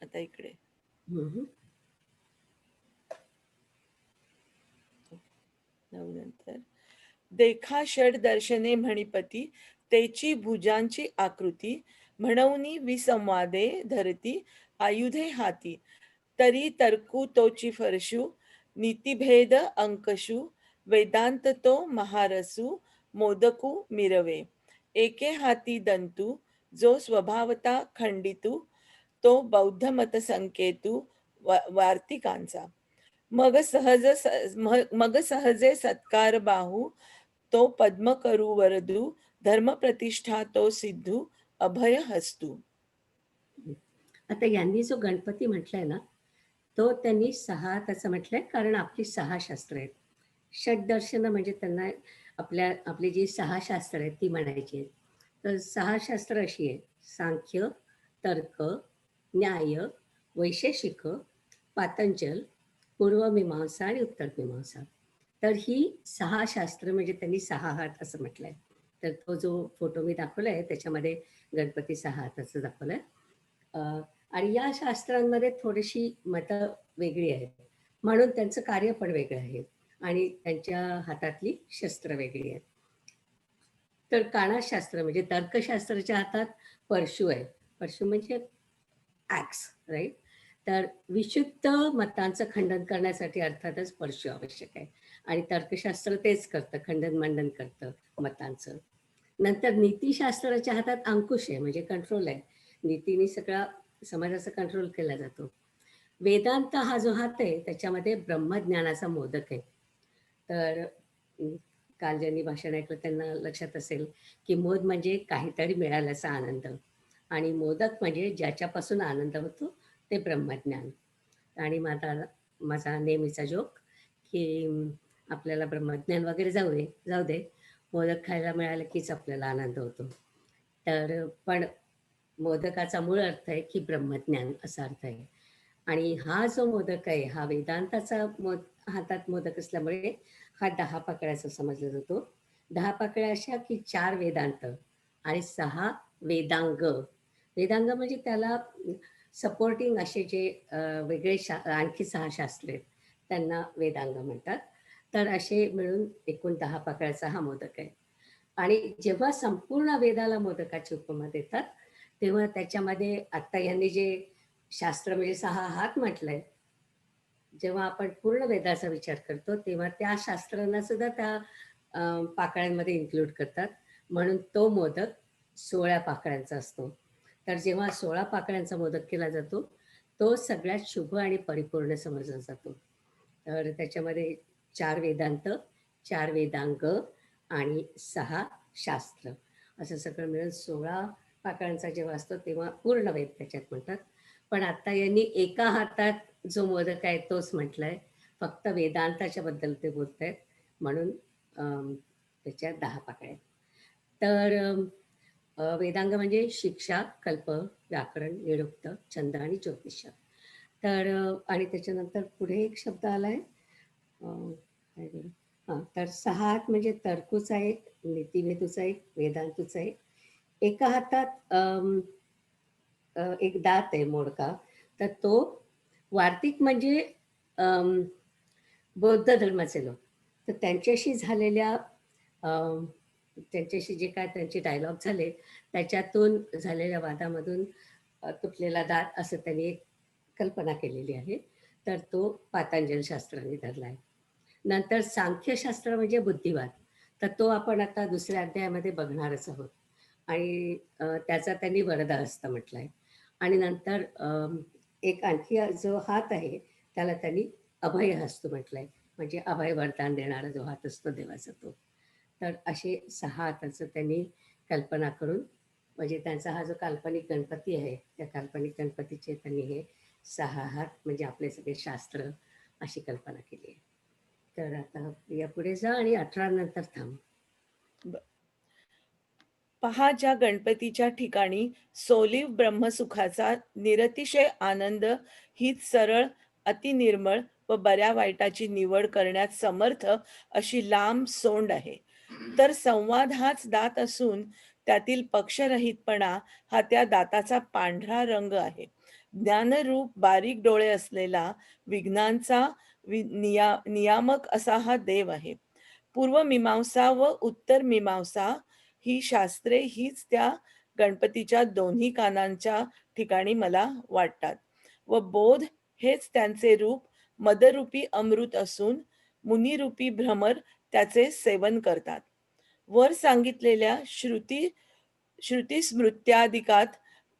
S2: आता इकडे
S1: हं.
S2: नंतर देखा षड दर्शने म्हणिपती तेची भुजांची आकृती म्हणवनी विसंवादे धरती आयुधे हाती तरी तर्कू तोची फरशू नीतिभेद अंकशू वेदांत तो महारसू मोदकू मिरवे एके हाती दंतू जो स्वभावता खंडितू तो बौद्ध मत संकेतू वार्तिकांचा मग सहजे सत्कार बाहू तो पद्म करू वरदू धर्म प्रतिष्ठा तो सिद्धू अभय हस्तू.
S1: आता यांनी जो गणपती म्हटलाय ना, तो त्यांनी 6 त्याचं म्हटलंय कारण आपली 6 शास्त्र आहेत. षड्दर्शन म्हणजे त्यांना आपली जी 6 शास्त्र आहेत ती म्हणायची आहेत. तर 6 शास्त्र अशी आहेत: सांख्य, तर्क, न्याय, वैशेषिक, पातंजल, पूर्वमीमांसा आणि उत्तरमीमांसा. तर ही 6 शास्त्र म्हणजे त्यांनी 6 हात असं म्हटलंय. तर तो जो फोटो मी दाखवलाय त्याच्यामध्ये गणपती 6 हाताचं दाखवलंय. आणि या शास्त्रांमध्ये थोडीशी मतं वेगळी आहेत. म्हणून त्यांचं कार्य पण वेगळं आहे आणि त्यांच्या हातातली शस्त्र वेगळी आहेत. तर काणाशास्त्र म्हणजे तर्कशास्त्राच्या हातात परशू आहे. परशू म्हणजे ॲक्स, राईट? तर विशुद्ध मतांचं खंडन करण्यासाठी अर्थातच परशू आवश्यक आहे आणि तर्कशास्त्र तेच करतं, खंडन मांडन करतं मतांचं. नंतर नीतिशास्त्राच्या हातात अंकुश आहे म्हणजे कंट्रोल आहे. नीतीने सगळा समाजाचा कंट्रोल केला जातो. वेदांत हा जो हात आहे त्याच्यामध्ये ब्रह्मज्ञानाचा मोदक आहे. तर काल ज्यांनी भाषण ऐकलं त्यांना लक्षात असेल की मोद म्हणजे काहीतरी मिळाल्याचा आनंद आणि मोदक म्हणजे ज्याच्यापासून आनंद होतो ते ब्रह्मज्ञान. आणि माझा नेहमीचा जोक की आपल्याला ब्रह्मज्ञान वगैरे जाऊ दे, मोदक खायला मिळालं कीच आपल्याला आनंद होतो. तर पण मोदकाचा मूळ अर्थ आहे की ब्रह्मज्ञान असा अर्थ आहे. आणि हा जो मोदक आहे हा वेदांताचा हातात मोदक असल्यामुळे हा 10 पाकळ्याचा समजला जातो. 10 पाकळ्या अशा की 4 वेदांत आणि 6 वेदांग. वेदांग म्हणजे त्याला सपोर्टिंग असे जे वेगळे आणखी 6 शास्त्रे आहेत, त्यांना वेदांग म्हणतात. तर असे मिळून एकूण 10 पाकळ्याचा हा मोदक आहे. आणि जेव्हा संपूर्ण वेदाला मोदकाची उपमा देतात, तेव्हा त्याच्यामध्ये आत्ता यांनी जे शास्त्र म्हणजे 6 हात म्हटलंय, जेव्हा आपण पूर्ण वेदाचा विचार करतो, तेव्हा त्या शास्त्रांना सुद्धा त्या पाकळ्यांमध्ये इन्क्लूड करतात. म्हणून तो मोदक 16 पाकळ्यांचा असतो. तर जेव्हा 16 पाकळ्यांचा मोदक केला जातो, तो सगळ्यात शुभ आणि परिपूर्ण समजला जातो. तर त्याच्यामध्ये 4 वेदांत, 4 वेदांग आणि 6 शास्त्र असं सगळं मिळून 16 पाकळ्यांचा जेव्हा असतो, तेव्हा पूर्ण वेद त्याच्यात म्हणतात. पण आता यांनी एका हातात जो मोदक आहे तोच म्हटलाय. फक्त वेदांताच्या बद्दल ते बोलतायत. म्हणून त्याच्या 10 पाकळ्या आहेत. तर वेदांग म्हणजे शिक्षा, कल्प, व्याकरण, निरुक्त, छंद आणि ज्योतिष. तर आणि त्याच्यानंतर पुढे एक शब्द आलाय काय बरं? तर 6 हात म्हणजे तर्कूचा एक, नीतिभेदूचा एक, वेदांतूचा एक. एका हातात एक दात आहे मोडका, तर तो वार्तिक म्हणजे अम, बौद्ध धर्माचे लोक. तर त्यांच्याशी झालेल्या त्यांच्याशी जे काय त्यांचे डायलॉग झाले, त्याच्यातून झालेल्या वादामधून तुटलेला दात असं त्यांनी एक कल्पना केलेली आहे. तर तो पातंजल शास्त्राने धरला आहे. नंतर सांख्यशास्त्र म्हणजे बुद्धिवाद. तर तो आपण आता दुसऱ्या अध्यायामध्ये बघणारच आहोत. आणि त्याचा त्यांनी वरदहस्त म्हटलाय. आणि नंतर एक आणखी जो हात आहे त्याला त्यांनी अभयहस्त म्हटलंय. म्हणजे अभय वरदान देणारा जो हात असतो देवाचा तो. तर असे 6 हाताचं त्यांनी कल्पना करून, म्हणजे त्यांचा हा जो काल्पनिक गणपती आहे, त्या काल्पनिक गणपतीचे त्यांनी हे 6 हात म्हणजे आपले सगळे शास्त्र अशी कल्पना केली आहे. तर आता या पुढे जा आणि 18 नंतर थांब.
S2: पहा, ज्या गणपतीच्या ठिकाणी सोलीव ब्रह्मसुखाचा निरतिशय आनंद हीच सरळ, अतिनिर्मळ व बऱ्या वाईटाची निवड करण्यात समर्थ अशी लांब सोंड आहे. तर संवाद हाच दात असून त्यातील पक्षरहितपणा हा त्या दाताचा पांढरा रंग आहे. ज्ञानरूप बारीक डोळे असलेला विज्ञानचा नियामक असा हा देव आहे. पूर्व मीमांसा व उत्तर मीमांसा ही शास्त्रे हीच त्या गणपतीच्या दोन्ही कानांच्या ठिकाणी मला वाटतात. व बोध हेच त्यांचे रूप मदरूपी अमृत असून मुनिरूपी भ्रमर त्याचे सेवन करतात. वर सांगितलेल्या श्रुतिस्मृत्यादिकात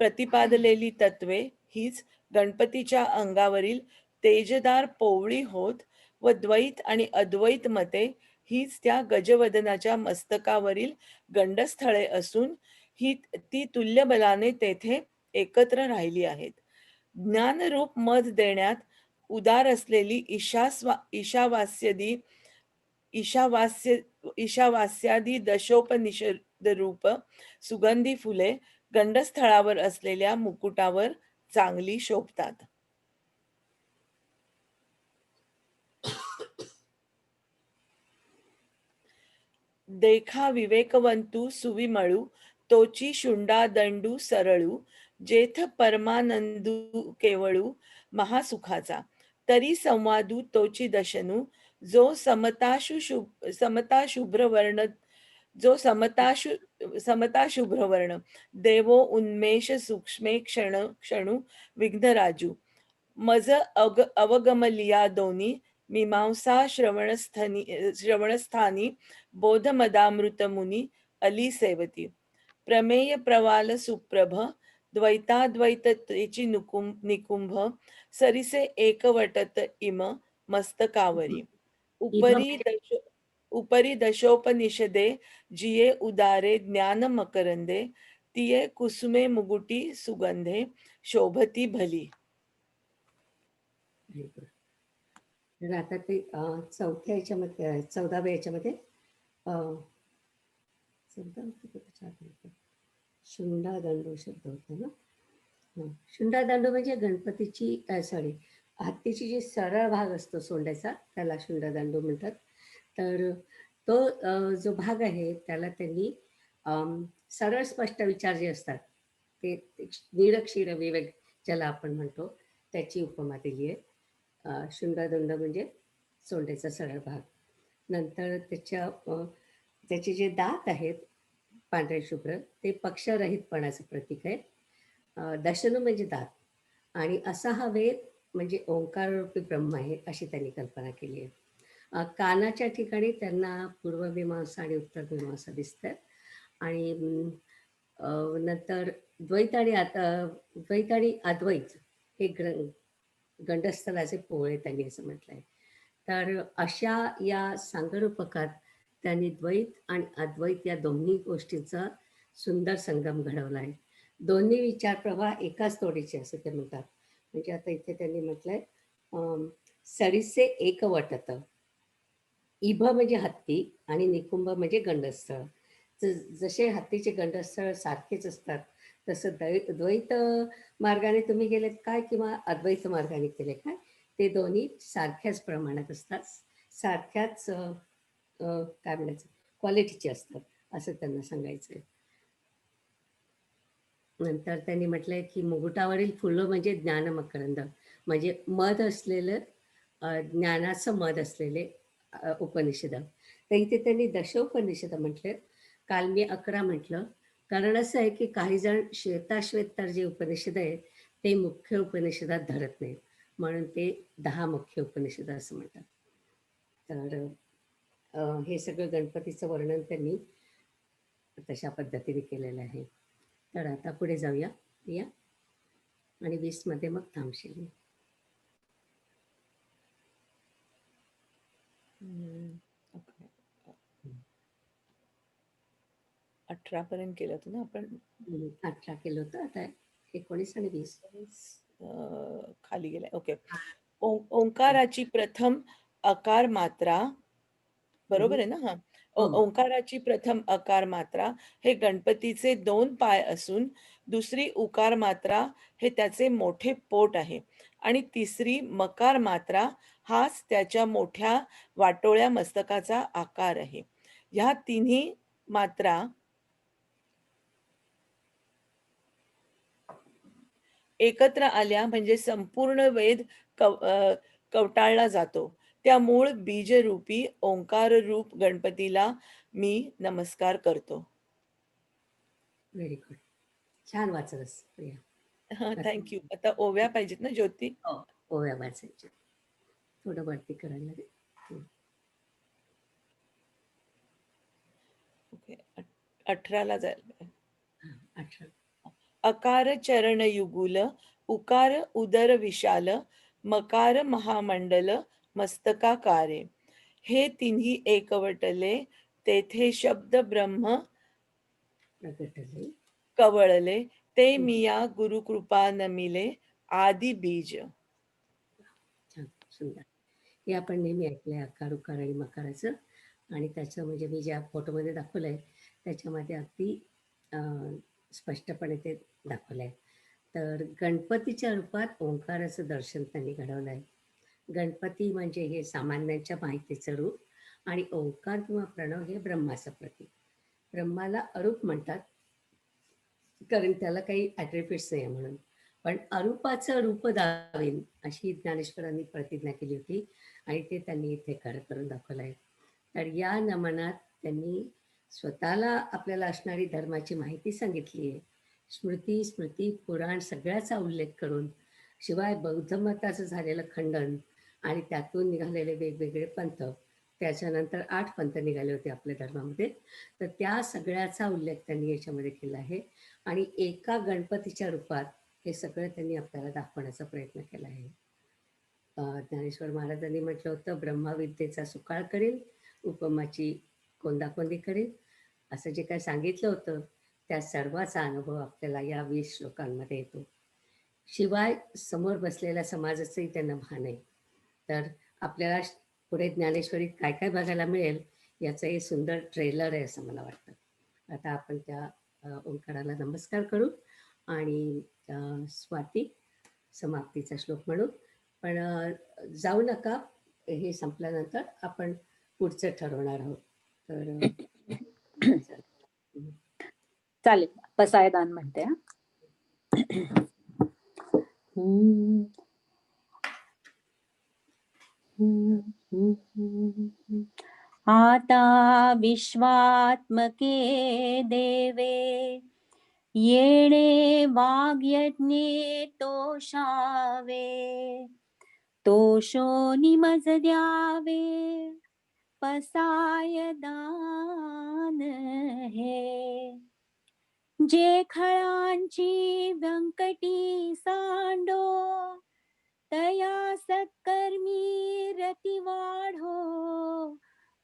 S2: प्रतिपादलेली तत्वे हीच गणपतीच्या अंगावरील तेजदार पोवळी होत व द्वैत आणि अद्वैत मते हीच त्या गजवदनाच्या मस्तकावरील गंडस्थळे असून ती तुल्यबलाने तेथे एकत्र राहिली आहेत. ज्ञानरूप मध देण्यात उदार असलेली ईशावास्य ईशावास्यादी दशोपनिषद रूप सुगंधी फुले गंडस्थळावर असलेल्या मुकुटावर चांगली शोभतात. देखा विवेकवंतू सुविमळू तोची शुंडा दंडू सरळू जेथ परमानंदू केवळू महासुखाचा तरी संवादू तोची दशनू जो समता शुभ्रवर्ण जो समता शुभ्रवर्ण देवो उन्मेष सूक्ष्मे क्षणू विघ्नराजू मज अवगमलिया दोन्ही मीमांसा श्रवणस्थानी बोधमदामृत मुनी अली सेवती प्रमेय प्रवाल सुप्रभ द्वैताद्वैततेची निकुंभ सरिसे एकवटत इम मस्तकावरी उपरी दशोपनिषदे जिये उदारे ज्ञान मकरंदे तिये कुसुमे मुगुटी सुगंधे शोभती भली.
S1: तर आता ते 4थ्या याच्यामध्ये 14व्या याच्यामध्ये 14 शुंडादांडू शब्द होता ना. शुंडादांडू म्हणजे गणपतीची सॉरी हत्तीची जी सरळ भाग असतो सोंड्याचा त्याला शुंडादांडू म्हणतात. तर तो जो भाग आहे त्याला त्यांनी सरळ स्पष्ट विचार जे असतात ते निरक्षीर विवेक ज्याला आपण म्हणतो त्याची उपमा दिली आहे. शुंडादंड म्हणजे सोंडेचा सरळ भाग. नंतर त्याचे जे दात आहेत पांढरे शुभ्र ते पक्षरहितपणाचं प्रतीक आहे. दशनू म्हणजे दात आणि असा हा वेद म्हणजे ओंकाररूपी ब्रह्म आहे अशी त्यांनी कल्पना केली आहे. कानाच्या ठिकाणी त्यांना पूर्व मीमांसा आणि उत्तर मीमांसा दिसतात आणि नंतर द्वैत आणि अद्वैत हे गंडस्थलाचे पोळे त्यांनी असं म्हटलंय. तर अशा या सांगरूपकात त्यांनी द्वैत आणि अद्वैत या दोन्ही गोष्टींचा सुंदर संगम घडवला आहे. दोन्ही विचार प्रवाह एकाच तोडीचे असं ते म्हणतात. म्हणजे आता इथे त्यांनी म्हटलंय सरीसे एक वटत, इभ म्हणजे हत्ती आणि निकुंभ म्हणजे गंडस्थळ. जसे हत्तीचे गंडस्थळ सारखेच असतात तसं द्वैत मार्गाने तुम्ही गेलेत काय किंवा अद्वैत मार्गाने केले काय ते दोन्ही सारख्याच प्रमाणात असतात, सारख्याच काय म्हणायचं क्वालिटीचे असतात असं त्यांना सांगायचं आहे. नंतर त्यांनी म्हटलंय की मुकुटावरील फुलं म्हणजे ज्ञान मकरंद म्हणजे मध असलेलं ज्ञानाचं मध असलेले उपनिषद. तर इथे त्यांनी दशोपनिषद म्हटले. काल मी 11 म्हटलं कारण असं आहे की काही जण श्वेताश्वेतर जे उपनिषद आहे ते मुख्य उपनिषदात धरत नाहीत म्हणून ते 10 मुख्य उपनिषद असं म्हणतात. तर हे सगळं गणपतीचं वर्णन त्यांनी तशा पद्धतीने केलेलं आहे. तर आता पुढे जाऊया या आणि 20 मध्ये मग थांबशील.
S2: ओके. 18 पर्यंत केलं होतं ना आपण.
S1: 18 केलं होतं आता 19 आणि 20
S2: खाली गेलाय. ओके. ओंकाराची प्रथम अकार मात्रा बरोबर आहे ना. हा ओंकाराची प्रथम अकार मात्रा हे गणपतीचे 2 पाय असून दुसरी उकार मात्रा हे त्याचे मोठे पोट आहे आणि तिसरी मकार मात्रा हाच त्याच्या मोठ्या वाटोळ्या मस्तकाचा आकार आहे. ह्या तिन्ही मात्रा एकत्र आल्या म्हणजे संपूर्ण वेद कवटाळला जातो. त्या मूळ बीजरूपी ओंकार रूप गणपतीला मी नमस्कार करतो.
S1: Very good. छान वाचलंस प्रिया.
S2: थँक्यू. आता ओव्या पाहिजेत ना ज्योती.
S1: ओव्या वाचायच्या थोडं वरती करायला लागेल.
S2: ओके. 18 ला जायला.
S1: 18
S2: अकार चरण युगुल, उकार उदर विशाल, मकार महामंडल मस्तकाकारे. हे तिन्ही एकवटले तेथे शब्द ब्रह्म
S1: प्रगटले
S2: कवळले ते मिया गुरुकृपा नमिले आदी बीज.
S1: छान सुंदर. हे आपण नेहमी ऐकलंय अकार उकार आणि मकाराचं आणि त्याचं म्हणजे मी ज्या फोटोमध्ये दाखवलंय त्याच्यामध्ये अगदी स्पष्टपणे ते दाखवलंय. तर गणपतीच्या रूपात ओंकाराचं दर्शन त्यांनी घडवलं आहे. गणपती म्हणजे हे सामान्यांच्या माहितीचं रूप आणि ओंकार किंवा प्रणव हे ब्रह्माचं प्रतीक. ब्रह्माला अरूप म्हणतात कारण त्याला काही ॲट्रिब्यूट्स नाही म्हणून, पण अरूपाचं रूप दावेन अशी ज्ञानेश्वरांनी प्रतिज्ञा केली होती आणि ते त्यांनी इथे खरं करून दाखवलं आहे. तर या नमनात त्यांनी स्वतःला आपल्याला असणारी धर्माची माहिती सांगितली आहे. स्मृती स्मृती पुराण सगळ्याचा उल्लेख करून शिवाय बौद्ध मताचं झालेलं खंडन आणि त्यातून निघालेले वेगवेगळे पंथ, त्याच्यानंतर 8 पंथ निघाले होते आपल्या धर्मामध्ये, तर त्या सगळ्याचा उल्लेख त्यांनी याच्यामध्ये केला आहे आणि एका गणपतीच्या रूपात हे सगळं त्यांनी आपल्याला दाखवण्याचा प्रयत्न केला आहे. ज्ञानेश्वर महाराजांनी म्हटलं होतं ब्रह्मविद्येचा सुकाळ करेल, उपमाची कोंदाकोंदी करेल. असं जे काय सांगितलं होतं त्या सर्वाचा अनुभव आपल्याला या 20 श्लोकांमध्ये येतो. शिवाय समोर बसलेल्या समाजाचंही त्यांना भान आहे. तर आपल्याला पुढे ज्ञानेश्वरीत काय काय बघायला मिळेल याचं हे सुंदर ट्रेलर आहे असं मला वाटतं. आता आपण त्या ओंकाराला नमस्कार करू आणि स्वाती समाप्तीचा श्लोक म्हणू. पण जाऊ नका, हे संपल्यानंतर आपण पुढचं ठरवणार आहोत. तर
S7: चालेल, पसायदान म्हणते. आता विश्वात्मके देवे येणे वाग्यज्ञे तोषावे, तोषो निमज द्यावे पसायदान हे. जे खळांची व्यंकटी सांडो, तया सत्कर्मी रती वाढो.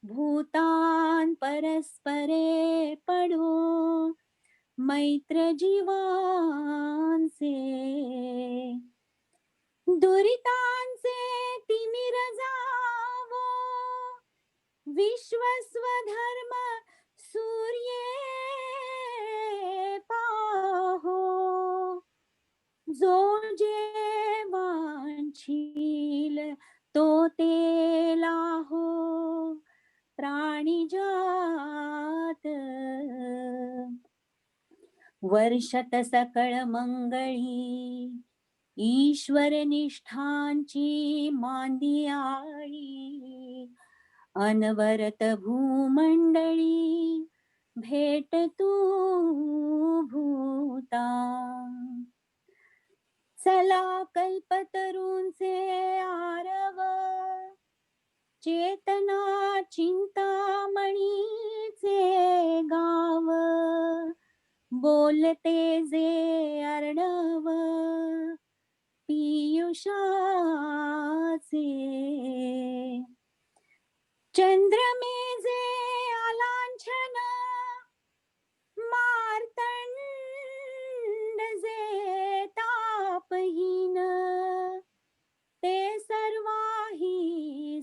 S7: भूतान परस्परे पडो, मैत्र जीवांचे. दुरितांचे तिमिर जावो, विश्वस्वधर्म सूर्ये पाहो. जो जे वांछील तो ते लाहो, प्राणिजात. वर्षत सकळ मंगळी, ईश्वर निष्ठांची मांदियाळी. अनवरत भूमंडळी, भेट तू भूता. चला कल्पतरूंचे आरव, चेतना चिंतामणीचे गाव. बोलते जे अर्णव, पियुषाचे. चंद्रमेजे आलांछन, मार्तंड जे तापहीन. ते सर्वाही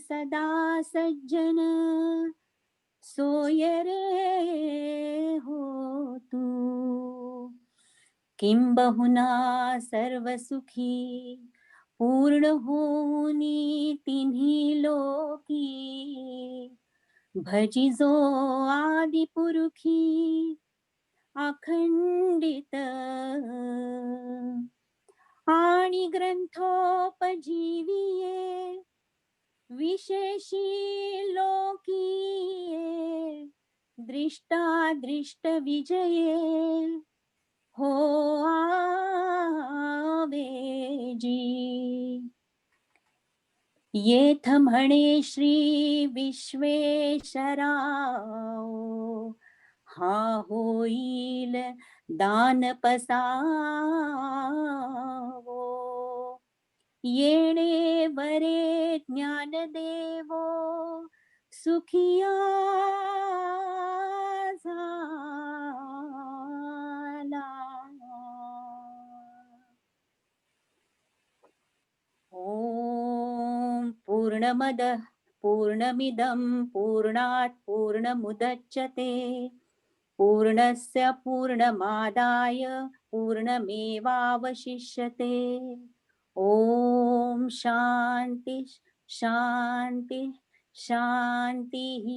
S7: सदा सज्जन, सोय रे हो तू. किंबहुना सर्व सुखी, पूर्ण होनी तिन्ही लोकी. भजिजो आदि पुरुखी, अखंडित. आणि ग्रंथोपजीविये, विशेषी लोकीये. दृष्टादृष्ट विजये, हो आवेजी. येथ म्हणे श्री विश्वेश्वराव, हा होईल दान पसावो. येणे वरे ज्ञान देवो, सुखिया झाला. ओम पूर्णमिदं पूर्णात् पूर्णमुदच्यते, पूर्णस्य पूर्णमादाय पूर्णमेवावशिष्यते. ओम शांति शांति शांतिः.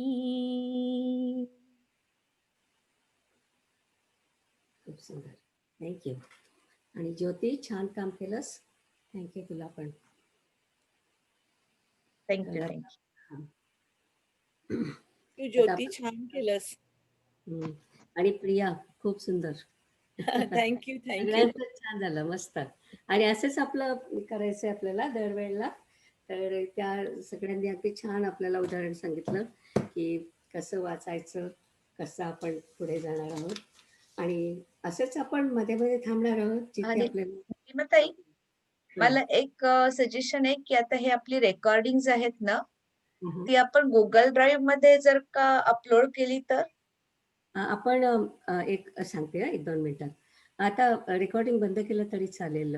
S1: खूप सुंदर, थँक्यू. आणि ज्योती, छान काम केलंस, थँक्यू तुला पण.
S4: थँक्यू.
S2: तू ज्योती छान केलंस.
S1: आणि प्रिया, खूप सुंदर.
S2: थँक्यू
S1: सगळ्यांचं छान झालं, मस्त. आणि असंच आपलं करायचंय आपल्याला दरवेळेला. तर त्या सगळ्यांनी अगदी छान आपल्याला उदाहरण सांगितलं की कसं वाचायचं, कसं आपण पुढे जाणार आहोत. आणि असंच आपण मध्ये मध्ये थांबणार आहोत जिथे
S4: आणि
S1: आपल्याला.
S4: ताई, मला एक सजेशन आहे की आता हे आपली रेकॉर्डिंग आहेत ना, ती आपण गुगल ड्राईव्ह मध्ये जर का अपलोड केली तर.
S1: आपण एक सांगते, 1-2 मिनिटात. आता रेकॉर्डिंग बंद केलं तरी चालेल